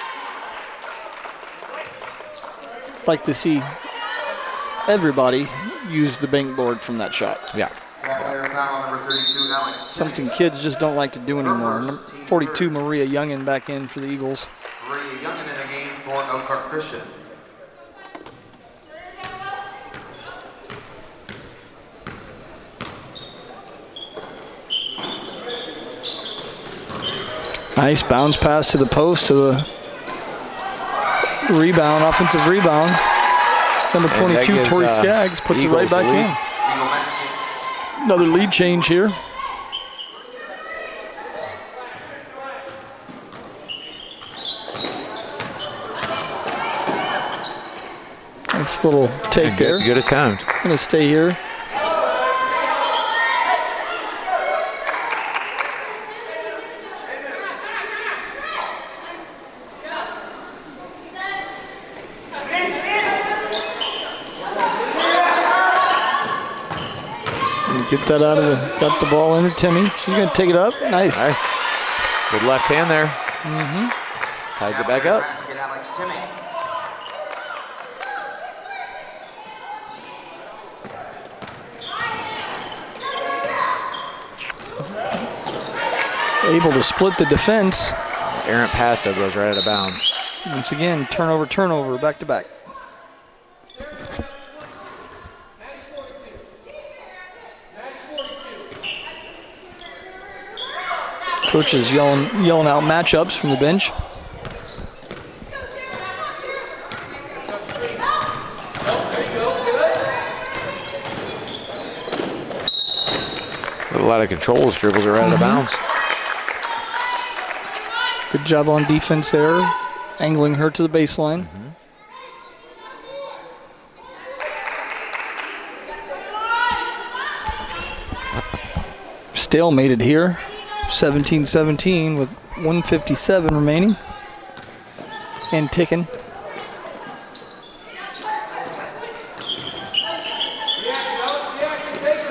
Like to see everybody use the bank board from that shot. Yeah. Number 32, Alex. Something kids just don't like to do anymore. Number 42, Maria Youngin back in for the Eagles. Maria Youngin in the game for Elkhart Christian. Nice bounce pass to the post to the rebound, offensive rebound. Number 22, Tori Skaggs, puts it right back in. Another lead change here. Nice little take there. Good attempt. Going to stay here. Get that out of the, got the ball in to Timmy. She's going to take it up. Nice. Nice. Good left hand there. Ties it back up. Basket, Alex Timmy. Able to split the defense. Errant pass though goes right out of bounds. Once again, turnover, back to back. Coach is yelling out matchups from the bench. A lot of control. Dribbles are right out of bounds. Good job on defense there, angling her to the baseline. Stalemated here, 17-17 with 1:57 remaining and ticking.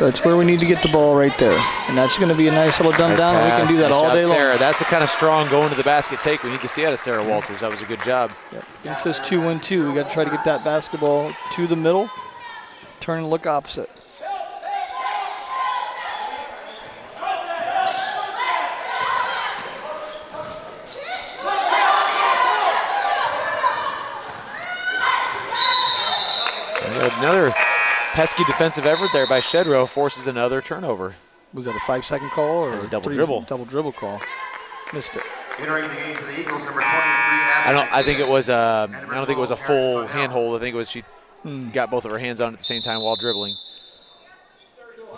That's where we need to get the ball right there. And that's going to be a nice little dumb down. We can do that all day long. Sarah. That's the kind of strong going to the basket take we need to see out of Sarah Walters. That was a good job. Yep. It says 2-1-2. We got to try to get that basketball to the middle, turn and look opposite. Another pesky defensive effort there by Shedrow forces another turnover. Was that a 5-second call or a double dribble? Double dribble call. Missed it. Entering the game for the Eagles, number 23. I don't think it was a full handhold. I think it was she got both of her hands on it at the same time while dribbling.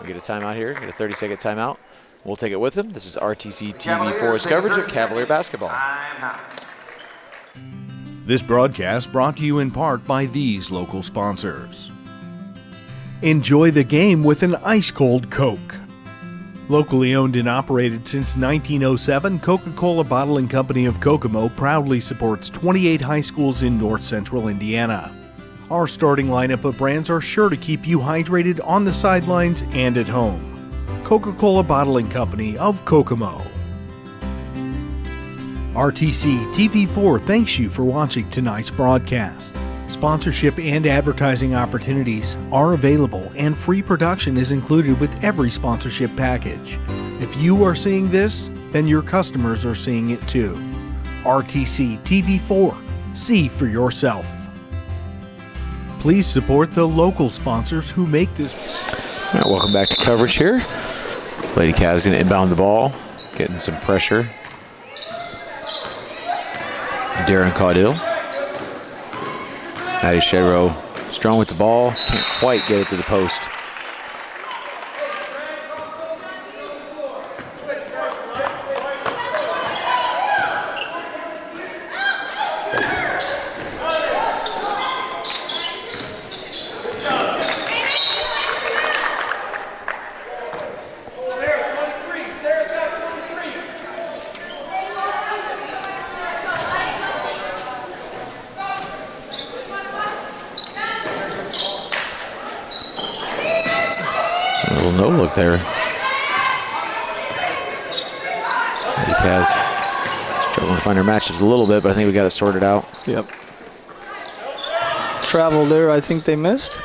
We get a timeout here. Get a 30-second timeout. We'll take it with them. This is RTC TV4's coverage of Cavalier basketball. This broadcast brought to you in part by these local sponsors. Enjoy the game with an ice-cold Coke. Locally owned and operated since 1907, Coca-Cola Bottling Company of Kokomo proudly supports 28 high schools in north central Indiana. Our starting lineup of brands are sure to keep you hydrated on the sidelines and at home. Coca-Cola Bottling Company of Kokomo. RTC TV4 thanks you for watching tonight's broadcast. Sponsorship and advertising opportunities are available, and free production is included with every sponsorship package. If you are seeing this, then your customers are seeing it too. RTC TV4. See for yourself. Please support the local sponsors who make this. All right, welcome back to coverage here. Lady Cavs going to inbound the ball, getting some pressure. Darren Caudill. Maddie Shedrow strong with the ball, can't quite get it to the post. No look there. The Cavs struggling to find their matchups a little bit, but I think we got it sorted out. Yep. Travel there, I think they missed.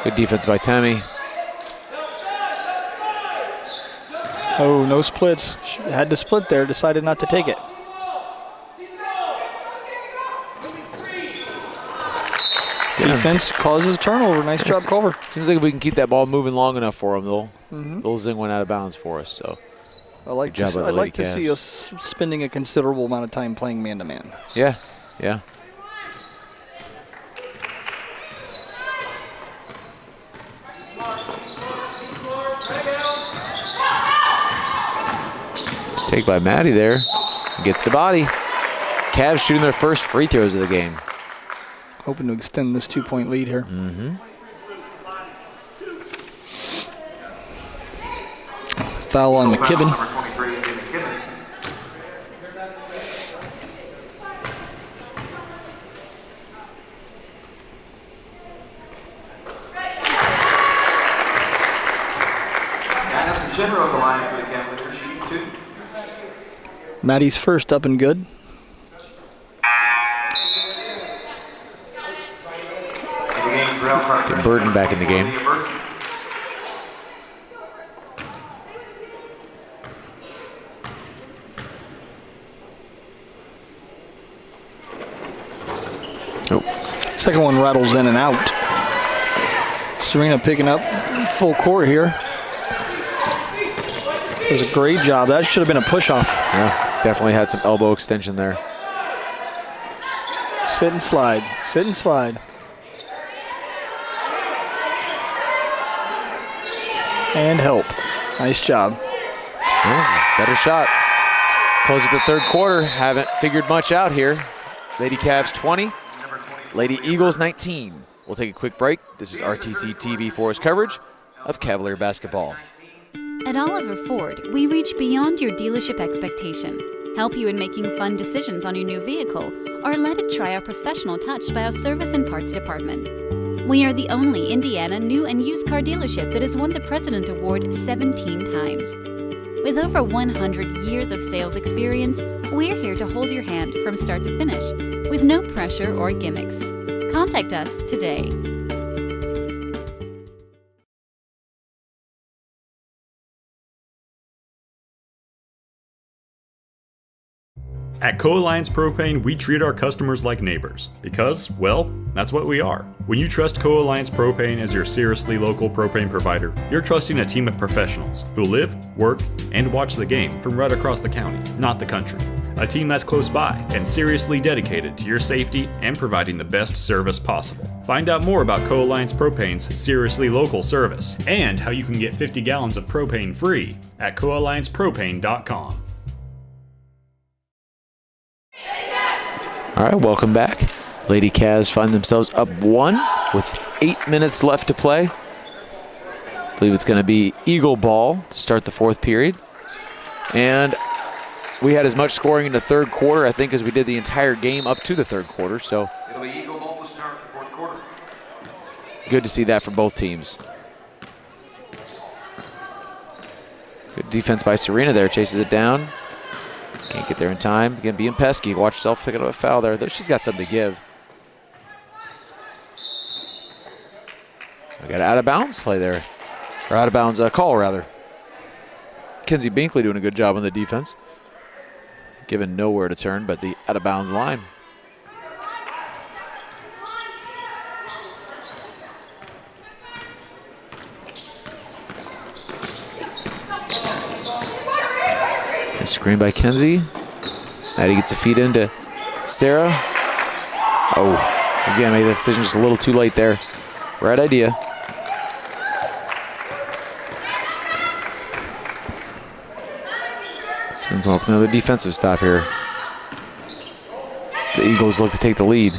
Good defense by Tammy. Oh, no splits. She had to split there, decided not to take it. Defense causes a turnover. Nice job, Culver. Seems like if we can keep that ball moving long enough for them, they'll zing one out of bounds for us. So, I'd like to see us spending a considerable amount of time playing man-to-man. Yeah, yeah. Take by Maddie there. Gets the body. Cavs shooting their first free throws of the game. Hoping to extend this 2-point lead here. Mm-hmm. Foul on McKibben. Number 23, McKibben. Madison Schimmer on the line for the Cavaliers, shooting 2. Maddie's first up and good. In the game for Elkhart. Burden back in the game. Second one rattles in and out. Serena picking up full court here. Does a great job. That should have been a push-off. Yeah, definitely had some elbow extension there. Sit and slide. Sit and slide. And help. Nice job. Yeah, better shot. Close at the third quarter. Haven't figured much out here. Lady Cavs 20. Lady Eagles 19. We'll take a quick break. This is RTC TV4's coverage of Cavalier basketball. At Oliver Ford, we reach beyond your dealership expectation, help you in making fun decisions on your new vehicle, or let it try our professional touch by our service and parts department. We are the only Indiana new and used car dealership that has won the President Award 17 times. With over 100 years of sales experience, we're here to hold your hand from start to finish, with no pressure or gimmicks. Contact us today. At Co-Alliance Propane, we treat our customers like neighbors because, well, that's what we are. When you trust Co-Alliance Propane as your seriously local propane provider, you're trusting a team of professionals who live, work, and watch the game from right across the county, not the country. A team that's close by and seriously dedicated to your safety and providing the best service possible. Find out more about Co-Alliance Propane's seriously local service and how you can get 50 gallons of propane free at coalliancepropane.com. All right, welcome back. Lady Cavs find themselves up 1 with 8 minutes left to play. I believe it's going to be Eagle ball to start the fourth period. And we had as much scoring in the third quarter, I think, as we did the entire game up to the third quarter. So It'll be Eagle ball to start the fourth quarter. good to see that for both teams. Good defense by Serena there, chases it down. Can't get there in time. Again, being pesky. Watch yourself pick up a foul there. She's got something to give. I got an out of bounds play there. Or out of bounds call, rather. Kenzie Binkley doing a good job on the defense. Given nowhere to turn but the out of bounds line. Screen by Kenzie. Maddie gets a feed into Sarah. Oh, again, made that decision just a little too late there. Right idea. So we'll come up with another defensive stop here. So the Eagles look to take the lead.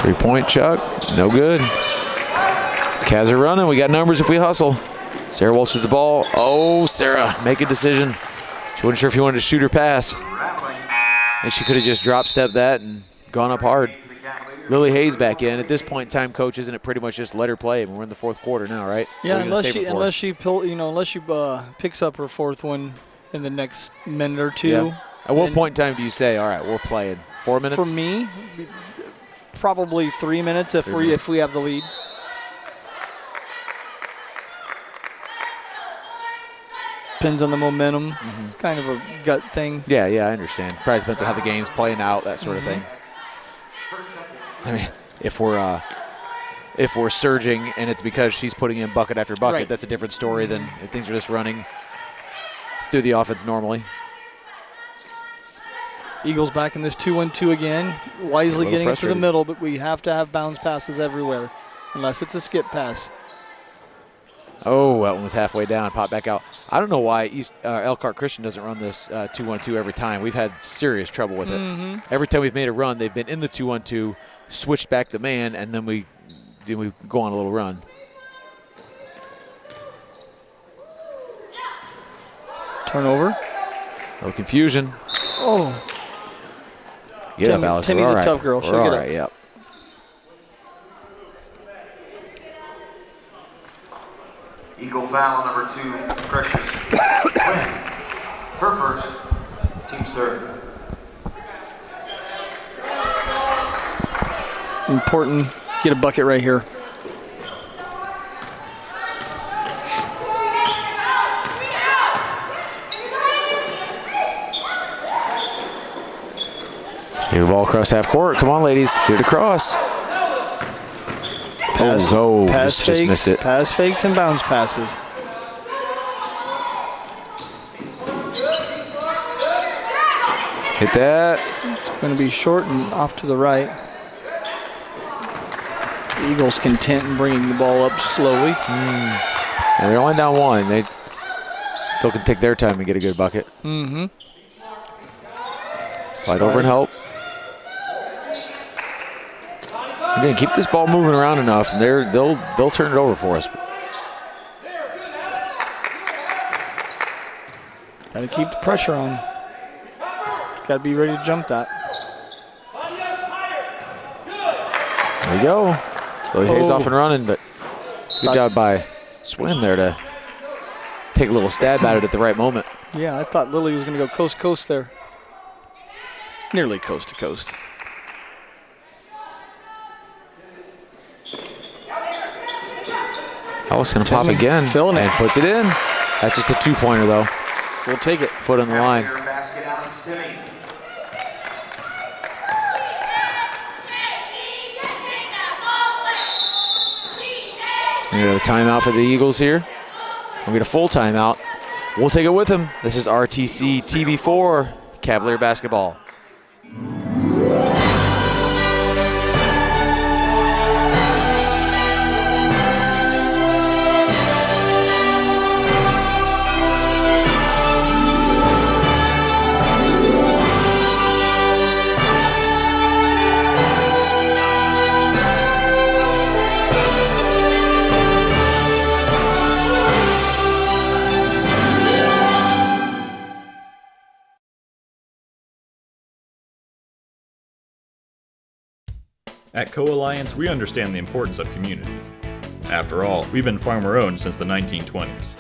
Three-point Chuck, no good. Cavs are running. We got numbers if we hustle. Sarah Walters the ball. Oh, Sarah, make a decision. She wasn't sure if you wanted to shoot or pass. And she could have just drop stepped that and gone up hard. Lily Hayes back in. At this point in time, coach, isn't it pretty much just let her play? I mean, we're in the fourth quarter now, right? Yeah, unless she picks up her fourth one in the next minute or two. Yeah. At what point in time do you say, all right, we're playing? 4 minutes? For me, probably 3 minutes if we have the lead. Depends on the momentum. Mm-hmm. It's kind of a gut thing. Yeah, I understand. Probably depends on how the game's playing out, that sort of thing. I mean, if we're surging and it's because she's putting in bucket after bucket, right, that's a different story than if things are just running through the offense normally. Eagles back in this 2-1-2 again. Wisely getting it to the middle, but we have to have bounce passes everywhere. unless it's a skip pass. Oh, that one was halfway down, popped back out. I don't know why Elkhart Christian doesn't run this 2-1-2 every time. We've had serious trouble with it. Every time we've made a run, they've been in the 2-1-2, switched back the man, and then we go on a little run. Turnover. No confusion. Oh. Get up, Alex. Timmy's We're a all tough girl. We're She'll all get right, up. yep. Eagle foul number 2, Precious Quinn. Her first, team's third. Important. Get a bucket right here. Here, ball across half court. Come on, ladies. Get it across. Pass, pass just fakes, missed it. pass fakes, and bounce passes. Hit that. It's going to be short and off to the right. The Eagles content in bringing the ball up slowly. And they're only down 1. They still can take their time and get a good bucket. Slide over and help. Again, keep this ball moving around enough, and they'll turn it over for us. Got to keep the pressure on. Got to be ready to jump that. There you go. Lily Hayes off and running, but it's a good job by Swin there to take a little stab at it at the right moment. Yeah, I thought Lily was going to go coast to coast there. Nearly coast to coast. Alex going to pop again and puts it in. That's just a 2-pointer, though. We'll take it. Foot on the line. Basket, Alex Timmy. We got a timeout for the Eagles here. We get a full timeout. We'll take it with them. This is RTC TV4 Cavalier basketball. At Co-Alliance, we understand the importance of community. After all, we've been farmer-owned since the 1920s.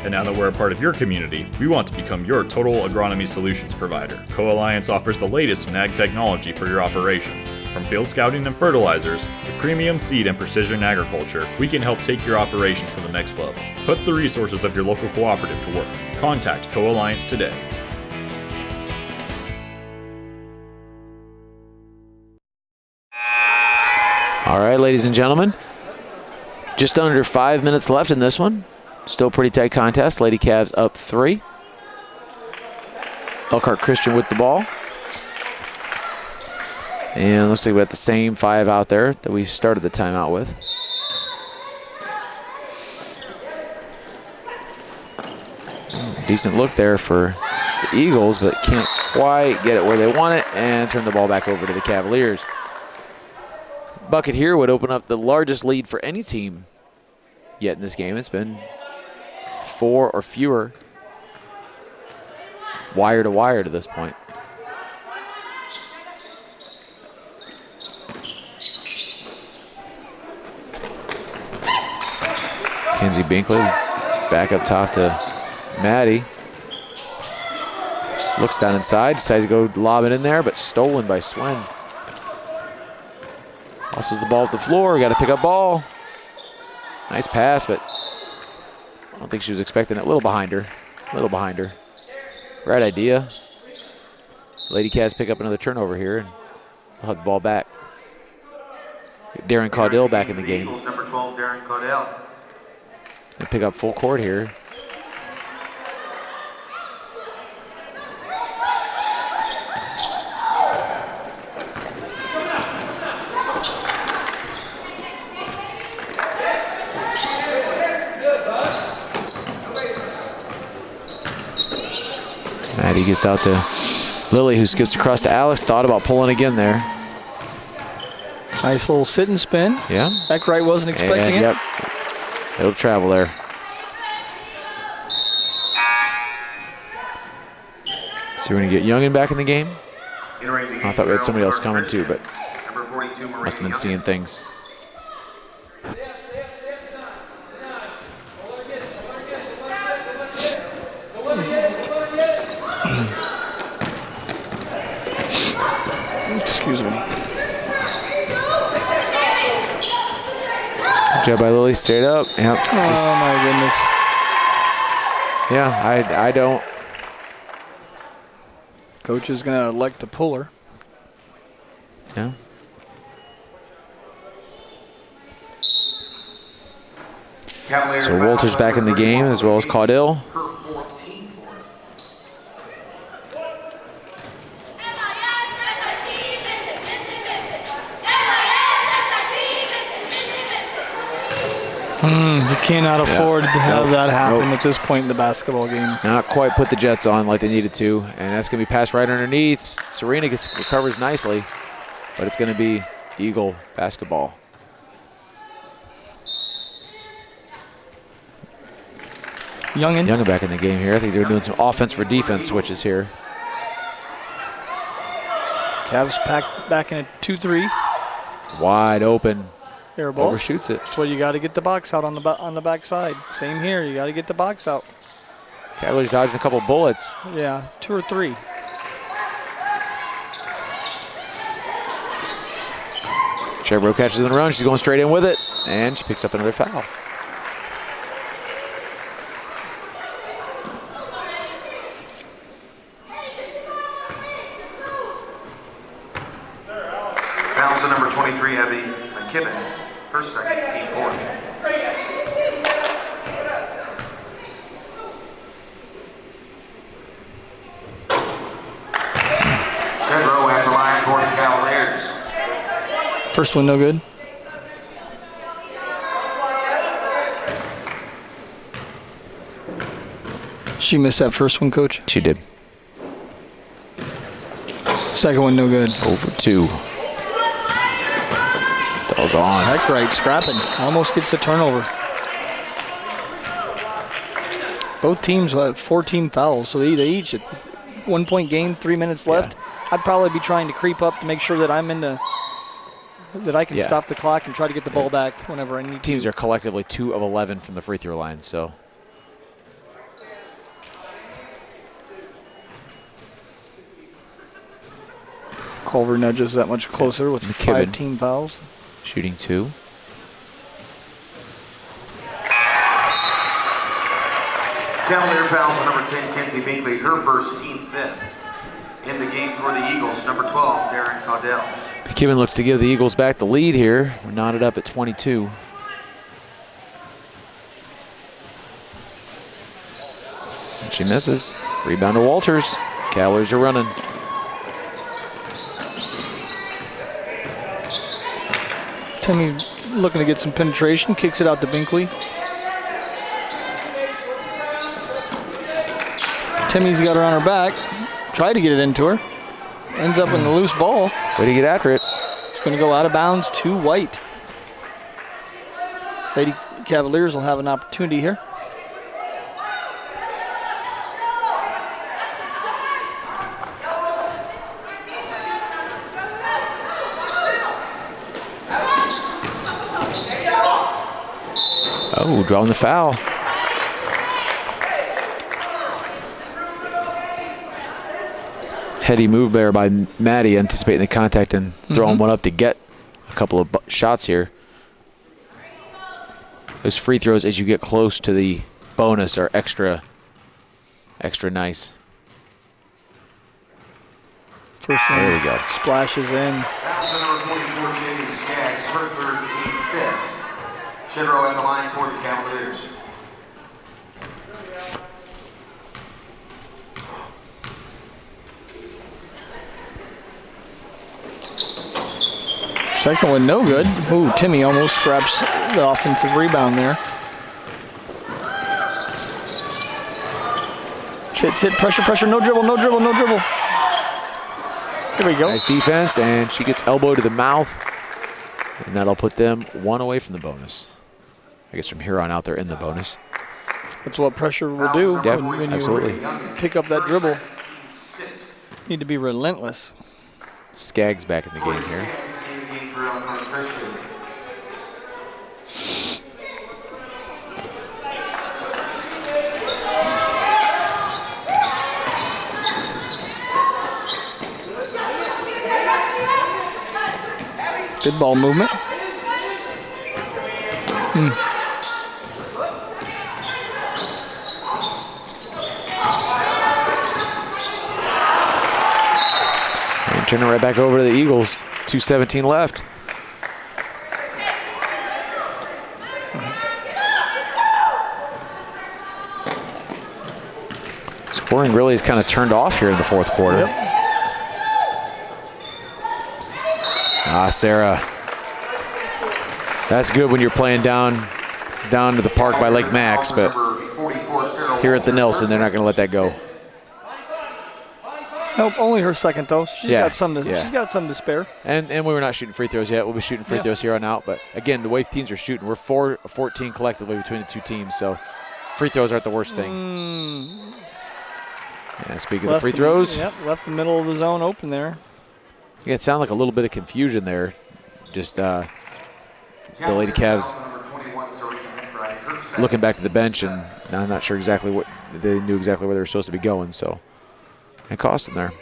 And now that we're a part of your community, we want to become your total agronomy solutions provider. Co-Alliance offers the latest in ag technology for your operation. From field scouting and fertilizers to premium seed and precision agriculture, we can help take your operation to the next level. Put the resources of your local cooperative to work. Contact Co-Alliance today. All right, ladies and gentlemen, just under 5 minutes left in this one. Still pretty tight contest. Lady Cavs up 3. Elkhart Christian with the ball. And looks like we got the same 5 out there that we started the timeout with. Decent look there for the Eagles, but can't quite get it where they want it and turn the ball back over to the Cavaliers. Bucket here would open up the largest lead for any team yet in this game. It's been 4 or fewer wire to wire to this point. Kenzie Binkley back up top to Maddie. Looks down inside, decides to go lob it in there, but stolen by Swen. Tosses the ball at the floor, got to pick up ball. Nice pass, but I don't think she was expecting it. A little behind her. Right idea. Lady Cavs pick up another turnover here, and they'll have the ball back. Get Darren Caudill back in the game. Eagles, number 12, Darren Caudill. They pick up full court here. He gets out to Lily, who skips across to Alex. Thought about pulling again there. Nice little sit and spin. Yeah. Eckrite wasn't expecting it. Yep. It'll travel there. So we're going to get Youngin back in the game. I thought we had somebody else coming too, but must have been seeing things. Excuse me. Good job by Lily, straight up. Yep. Oh my goodness. Yeah, I don't. Coach is going to elect to pull her. Yeah. So Walter's back in the game as well as Caudill. You cannot afford to have that happen at this point in the basketball game. Not quite put the Jets on like they needed to, and that's going to be passed right underneath. Serena recovers nicely, but it's going to be Eagle basketball. Youngin back in the game here. I think they're doing some offense for defense switches here. Cavs back in a 2-3. Wide open. Air ball. Overshoots it. That's why you got to get the box out on the back side. Same here. You got to get the box out. Cavaliers dodging a couple bullets. Yeah, 2 or 3. Chevrolet catches in the run. She's going straight in with it, and she picks up another foul. Fouls to number 23, Abby McKibben. First, second, team fourth. Chevrolet at the line for the Cavaliers. First one no good. She missed that first one, Coach? She did. Second one no good. 0 for 2. Doggone. Eckrite scrapping. Almost gets the turnover. Both teams have 14 fouls, so they each at 1 point game, 3 minutes left. Yeah. I'd probably be trying to creep up to make sure that I'm in the that I can stop the clock and try to get the ball back whenever I need to. Teams are collectively 2 of 11 from the free throw line, so. Culver nudges that much closer with McKibben 5 team fouls. Shooting 2. Cavalier fouls on number 10, Kenzie Bingley, her first, team fifth. In the game for the Eagles, number 12, Darren Caudill. McKibben looks to give the Eagles back the lead here. We're knotted up at 22. And she misses. Rebound to Walters. Cavaliers are running. Timmy looking to get some penetration, kicks it out to Binkley. Timmy's got her on her back, tried to get it into her. Ends up in the loose ball. Way to get after it. It's going to go out of bounds to White. Lady Cavaliers will have an opportunity here. Oh, drawing the foul. Heady move there by Maddie, anticipating the contact and throwing one up to get a couple of shots here. Those free throws as you get close to the bonus are extra nice. First one there you go. Splashes in. That's the number 44, Shady Skaggs, her third, team fifth. Shedrow at the line for the Cavaliers. Second one, no good. Ooh, Timmy almost grabs the offensive rebound there. Sit, pressure, pressure, no dribble, no dribble, no dribble. There we go. Nice defense, and she gets elbow to the mouth, and that'll put them one away from the bonus. I guess from here on out, they're in the bonus. That's what pressure will do. Yep, when absolutely. you pick up that dribble. You need to be relentless. Skaggs back in the game here. Good ball movement. And turn it right back over to the Eagles. 2:17 left. Scoring really is kind of turned off here in the fourth quarter. Yep. Sarah. That's good when you're playing down to the park by Lake Max, but here at the Nelson, they're not going to let that go. Nope, only her second though. She's got some to spare. And we were not shooting free throws yet. We'll be shooting free throws here on out. But again, the way teams are shooting, we're 14 collectively between the two teams. So free throws aren't the worst thing. Yeah, speaking of free throws. Left the middle of the zone open there. Yeah, it sounded like a little bit of confusion there. Just the Lady Cavs looking back to the bench, and I'm not sure exactly what they knew exactly where they were supposed to be going. So it cost them there.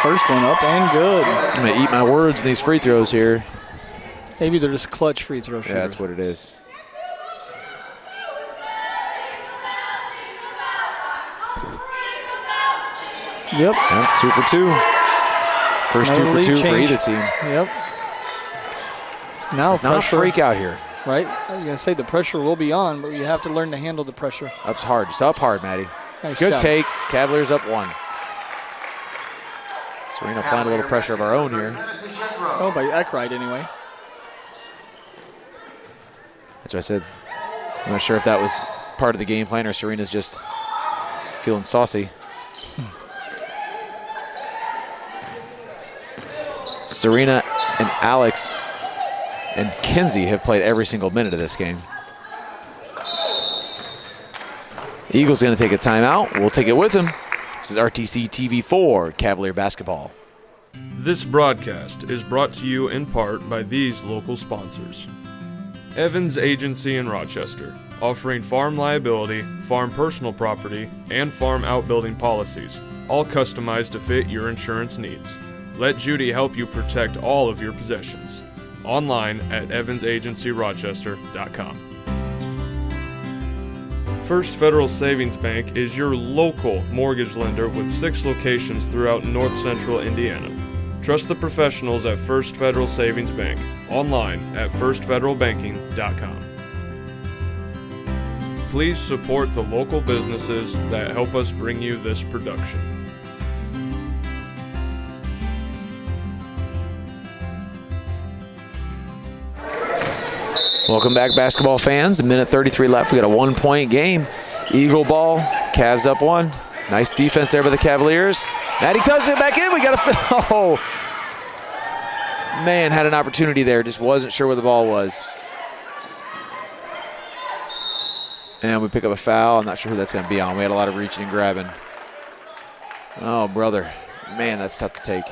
First one up and good. I'm gonna eat my words in these free throws here. Maybe they're just clutch free throw shooters. Yeah, that's what it is. Yep. 2 for 2. First 2 for 2 for either team. Yep. Now not pressure. a freak out here. Right? I was going to say the pressure will be on, but you have to learn to handle the pressure. Up's hard. Just up hard, Maddie. Nice Good job. take. Cavaliers up 1. Serena applying a little pressure of our own here. Oh, by Eckrite anyway. That's what I said. I'm not sure if that was part of the game plan or Serena's just feeling saucy. Serena and Alex and Kinsey have played every single minute of this game. Eagles going to take a timeout. We'll take it with him. This is RTC TV4 Cavalier Basketball. This broadcast is brought to you in part by these local sponsors. Evans Agency in Rochester, offering farm liability, farm personal property, and farm outbuilding policies, all customized to fit your insurance needs. Let Judy help you protect all of your possessions. Online at evansagencyrochester.com. First Federal Savings Bank is your local mortgage lender with 6 locations throughout north central Indiana. Trust the professionals at First Federal Savings Bank. Online at firstfederalbanking.com. Please support the local businesses that help us bring you this production. Welcome back, basketball fans. A minute 33 left. We got a 1-point game. Eagle ball. Cavs up 1. Nice defense there by the Cavaliers. Maddie cuts it back in. We got a oh. Man, had an opportunity there. Just wasn't sure where the ball was. And we pick up a foul. I'm not sure who that's going to be on. We had a lot of reaching and grabbing. Oh, brother. Man, that's tough to take.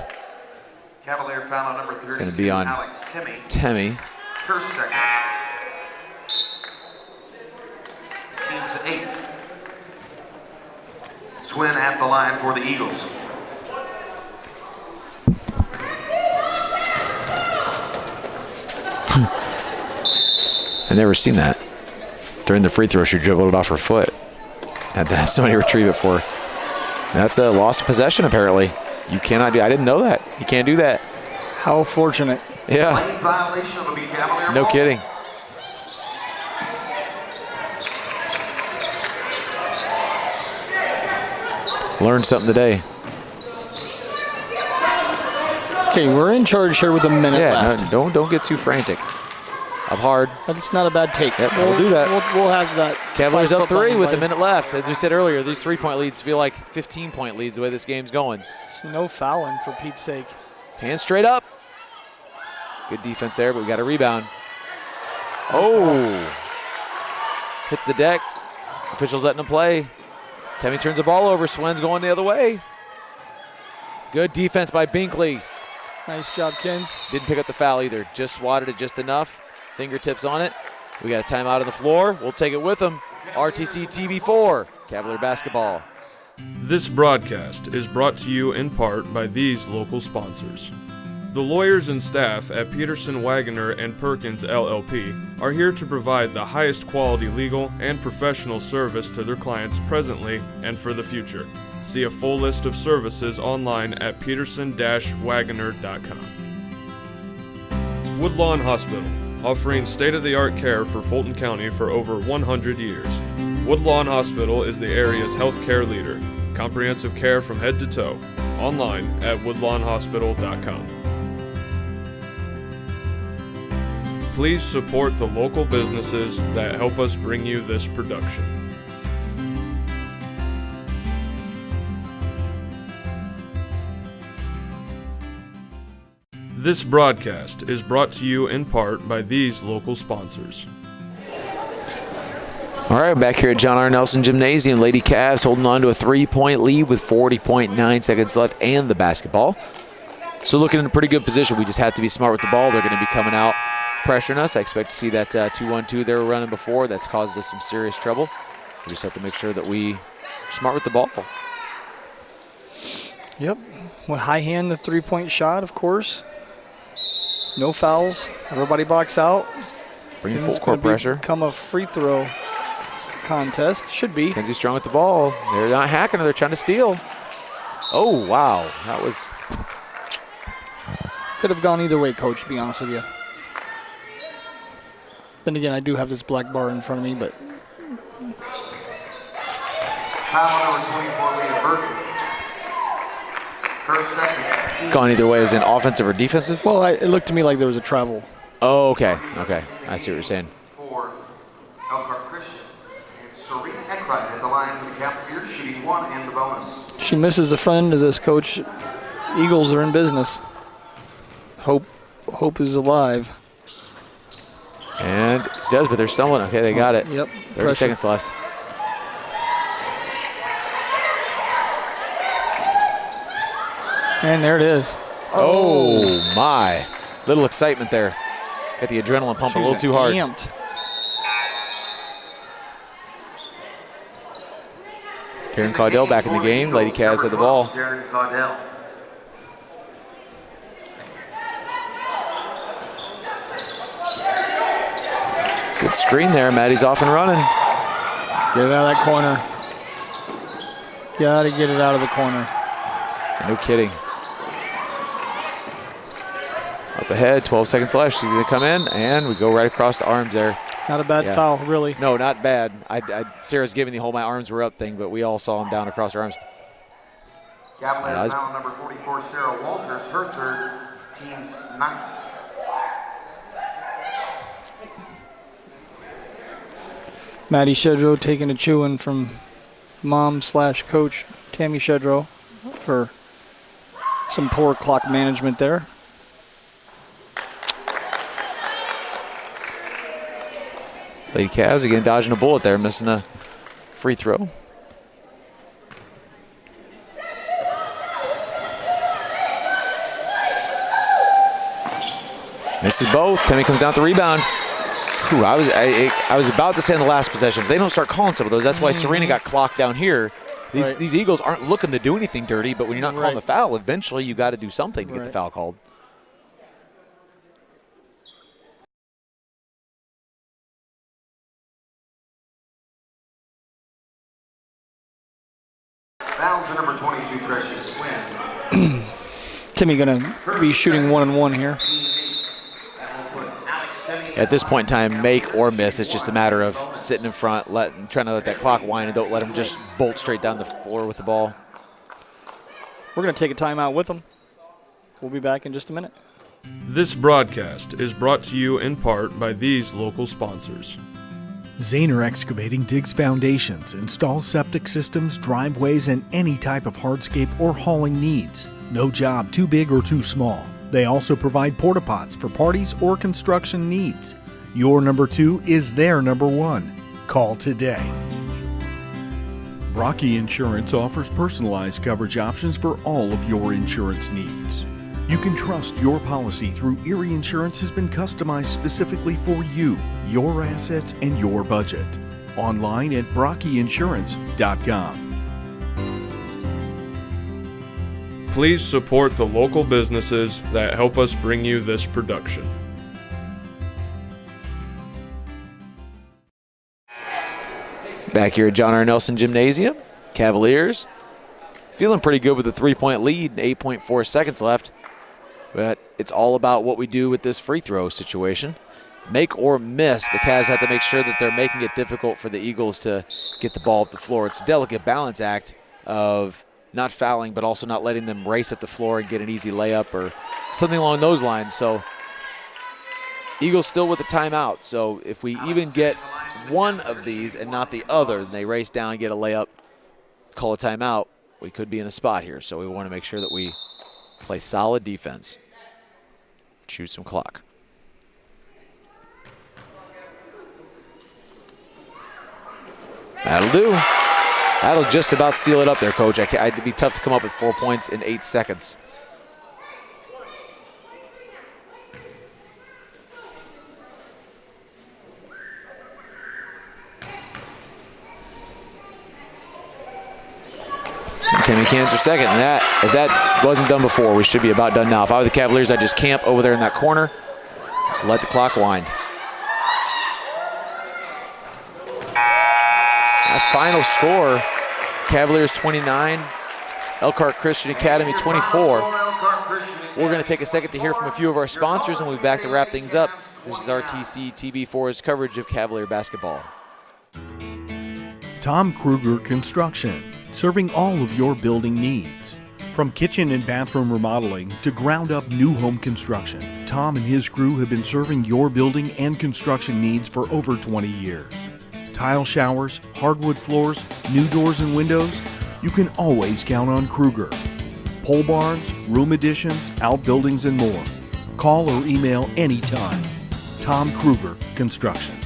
Cavalier foul on number 32. It's going to be on Alex Temmie. Her second. Team's 8. Swin at the line for the Eagles. I've never seen that. During the free throw, she dribbled it off her foot. Had to have somebody retrieve it for her. That's a loss of possession, apparently. You cannot do. I didn't know that. You can't do that. How fortunate. Yeah. Lane violation will be Cavalier No ball. kidding. Learned something today. Okay, we're in charge here with a minute left. No, don't get too frantic. Up hard. That's not a bad take. Yep, we'll do that. We'll have that. Cavaliers up 3 with a play. minute left. As we said earlier, these 3-point leads feel like 15-point leads the way this game's going. So no fouling for Pete's sake. Hands straight up. Good defense there, but we got a rebound. Oh. Hits the deck. Officials letting him play. Temmie turns the ball over. Swen's going the other way. Good defense by Binkley. Nice job, Kins. Didn't pick up the foul either. Just swatted it just enough. Fingertips on it. We got a timeout on the floor. We'll take it with them. RTC TV4, Cavalier basketball. This broadcast is brought to you in part by these local sponsors. The lawyers and staff at Peterson, Wagoner & Perkins LLP are here to provide the highest quality legal and professional service to their clients presently and for the future. See a full list of services online at peterson-wagoner.com. Woodlawn Hospital, offering state-of-the-art care for Fulton County for over 100 years. Woodlawn Hospital is the area's healthcare leader. Comprehensive care from head to toe. Online at woodlawnhospital.com. Please support the local businesses that help us bring you this production. This broadcast is brought to you in part by these local sponsors. All right, back here at John R. Nelson Gymnasium, Lady Cavs holding on to a 3-point lead with 40.9 seconds left and the basketball. So looking in a pretty good position. We just have to be smart with the ball. They're going to be coming out, pressuring us. I expect to see that 2-1-2 they were running before. That's caused us some serious trouble. We just have to make sure that we are smart with the ball. Yep. Well, high hand, the 3-point shot, of course. No fouls. Everybody box out. Bringing full court pressure. Become a free throw contest. Should be. Kenzie Strong with the ball. They're not hacking. They're trying to steal. Oh, wow. That was... Could have gone either way, Coach, to be honest with you. Then again, I do have this black bar in front of me, but... Foul number 24, Leah Burton. Her second. Gone either way, as in offensive or defensive? Well, it looked to me like there was a travel. Oh, okay. Okay. I see what you're saying. For Elkhart Christian. And Serena Eckrite at the line for the Cavaliers, shooting 1 and the bonus. She misses the front end of this, Coach. Eagles are in business. Hope is alive. And she does, but they're stumbling. Okay, they got it. Yep. 30 seconds left. And there it is. Oh, my. Little excitement there. Got the adrenaline pumping a little too hard. Amped. Darren Caudell back in the game. Lady Cavs had the ball. Darren Caudell. Good screen there. Maddie's off and running. Get it out of that corner. Got to get it out of the corner. No kidding. Up ahead, 12 seconds left. She's going to come in, and we go right across the arms there. Not a bad foul, really. No, not bad. Sarah's giving the whole my arms were up thing, but we all saw him down across her arms. Cavaliers foul number 44, Sarah Walters, her third, team's 9th. Maddie Shedrow taking a chewing from mom/coach Tammy Shedrow for some poor clock management there. Lady Cavs again dodging a bullet there, missing a free throw. Misses both. Temmie comes down with the rebound. Ooh, I was about to say in the last possession, if they don't start calling some of those, that's why Serena got clocked down here. These Eagles aren't looking to do anything dirty, but when you're not calling the foul, eventually you got to do something to get the foul called. Fouls number 22, Precious Swin. Timmy going to be shooting 1-and-1 here. At this point in time, make or miss, it's just a matter of sitting in front, trying to let that clock wind, and don't let them just bolt straight down the floor with the ball. We're going to take a timeout with them. We'll be back in just a minute. This broadcast is brought to you in part by these local sponsors. Zahner Excavating digs foundations, installs septic systems, driveways, and any type of hardscape or hauling needs. No job too big or too small. They also provide porta pots for parties or construction needs. Your number 2 is their number 1. Call today. Brocky Insurance offers personalized coverage options for all of your insurance needs. You can trust your policy through Erie Insurance has been customized specifically for you, your assets, and your budget. Online at brockyinsurance.com. Please support the local businesses that help us bring you this production. Back here at John R. Nelson Gymnasium, Cavaliers feeling pretty good with a 3-point lead, 8.4 seconds left. But it's all about what we do with this free throw situation. Make or miss, the Cavs have to make sure that they're making it difficult for the Eagles to get the ball up the floor. It's a delicate balance act of not fouling, but also not letting them race up the floor and get an easy layup or something along those lines. So Eagles still with a timeout. So if we even get one of these and not the other, and they race down, get a layup, call a timeout, we could be in a spot here. So we want to make sure that we play solid defense. Choose some clock. That'll do. That'll just about seal it up there, Coach. It'd be tough to come up with 4 points in 8 seconds. Timmy Cancer second. And if that wasn't done before, we should be about done now. If I were the Cavaliers, I'd just camp over there in that corner. Just let the clock wind. That final score, Cavaliers 29, Elkhart Christian Academy 24. We're going to take a second to hear from a few of our sponsors, and we'll be back to wrap things up. This is RTC TV4's coverage of Cavalier basketball. Tom Kruger Construction, serving all of your building needs. From kitchen and bathroom remodeling to ground-up new home construction, Tom and his crew have been serving your building and construction needs for over 20 years. Tile showers, hardwood floors, new doors and windows, you can always count on Kruger. Pole barns, room additions, outbuildings, and more. Call or email anytime. Tom Kruger Construction.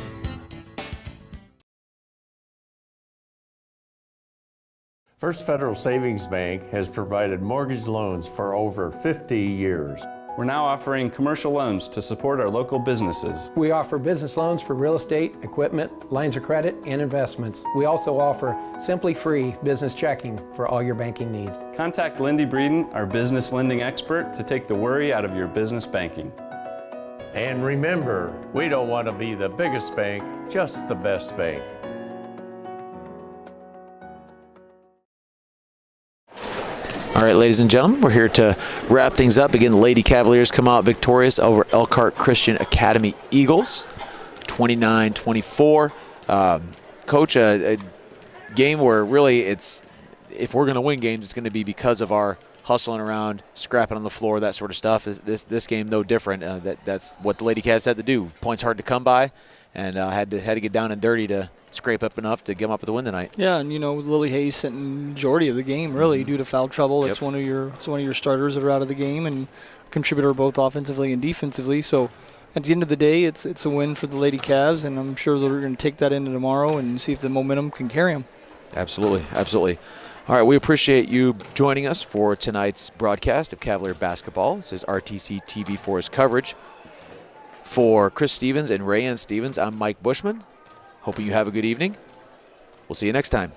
First Federal Savings Bank has provided mortgage loans for over 50 years. We're now offering commercial loans to support our local businesses. We offer business loans for real estate, equipment, lines of credit, and investments. We also offer simply free business checking for all your banking needs. Contact Lindy Breeden, our business lending expert, to take the worry out of your business banking. And remember, we don't want to be the biggest bank, just the best bank. All right, ladies and gentlemen, we're here to wrap things up. Again, the Lady Cavaliers come out victorious over Elkhart Christian Academy Eagles, 29-24. Coach, a game where really it's, if we're going to win games, it's going to be because of our hustling around, scrapping on the floor, that sort of stuff. This game, no different. That's what the Lady Cavs had to do. Points hard to come by, and had to get down and dirty to scrape up enough to get them up with the win tonight. Yeah, and Lily Hayes sent majority of the game really due to foul trouble. It's one of your starters that are out of the game and contributor both offensively and defensively. So at the end of the day, it's a win for the Lady Cavs, and I'm sure they're going to take that into tomorrow and see if the momentum can carry them. Absolutely, absolutely. All right, we appreciate you joining us for tonight's broadcast of Cavalier basketball. This is RTC TV4's coverage. For Chris Stevens and Rayanne Stevens, I'm Mike Bushman. Hoping you have a good evening. We'll see you next time.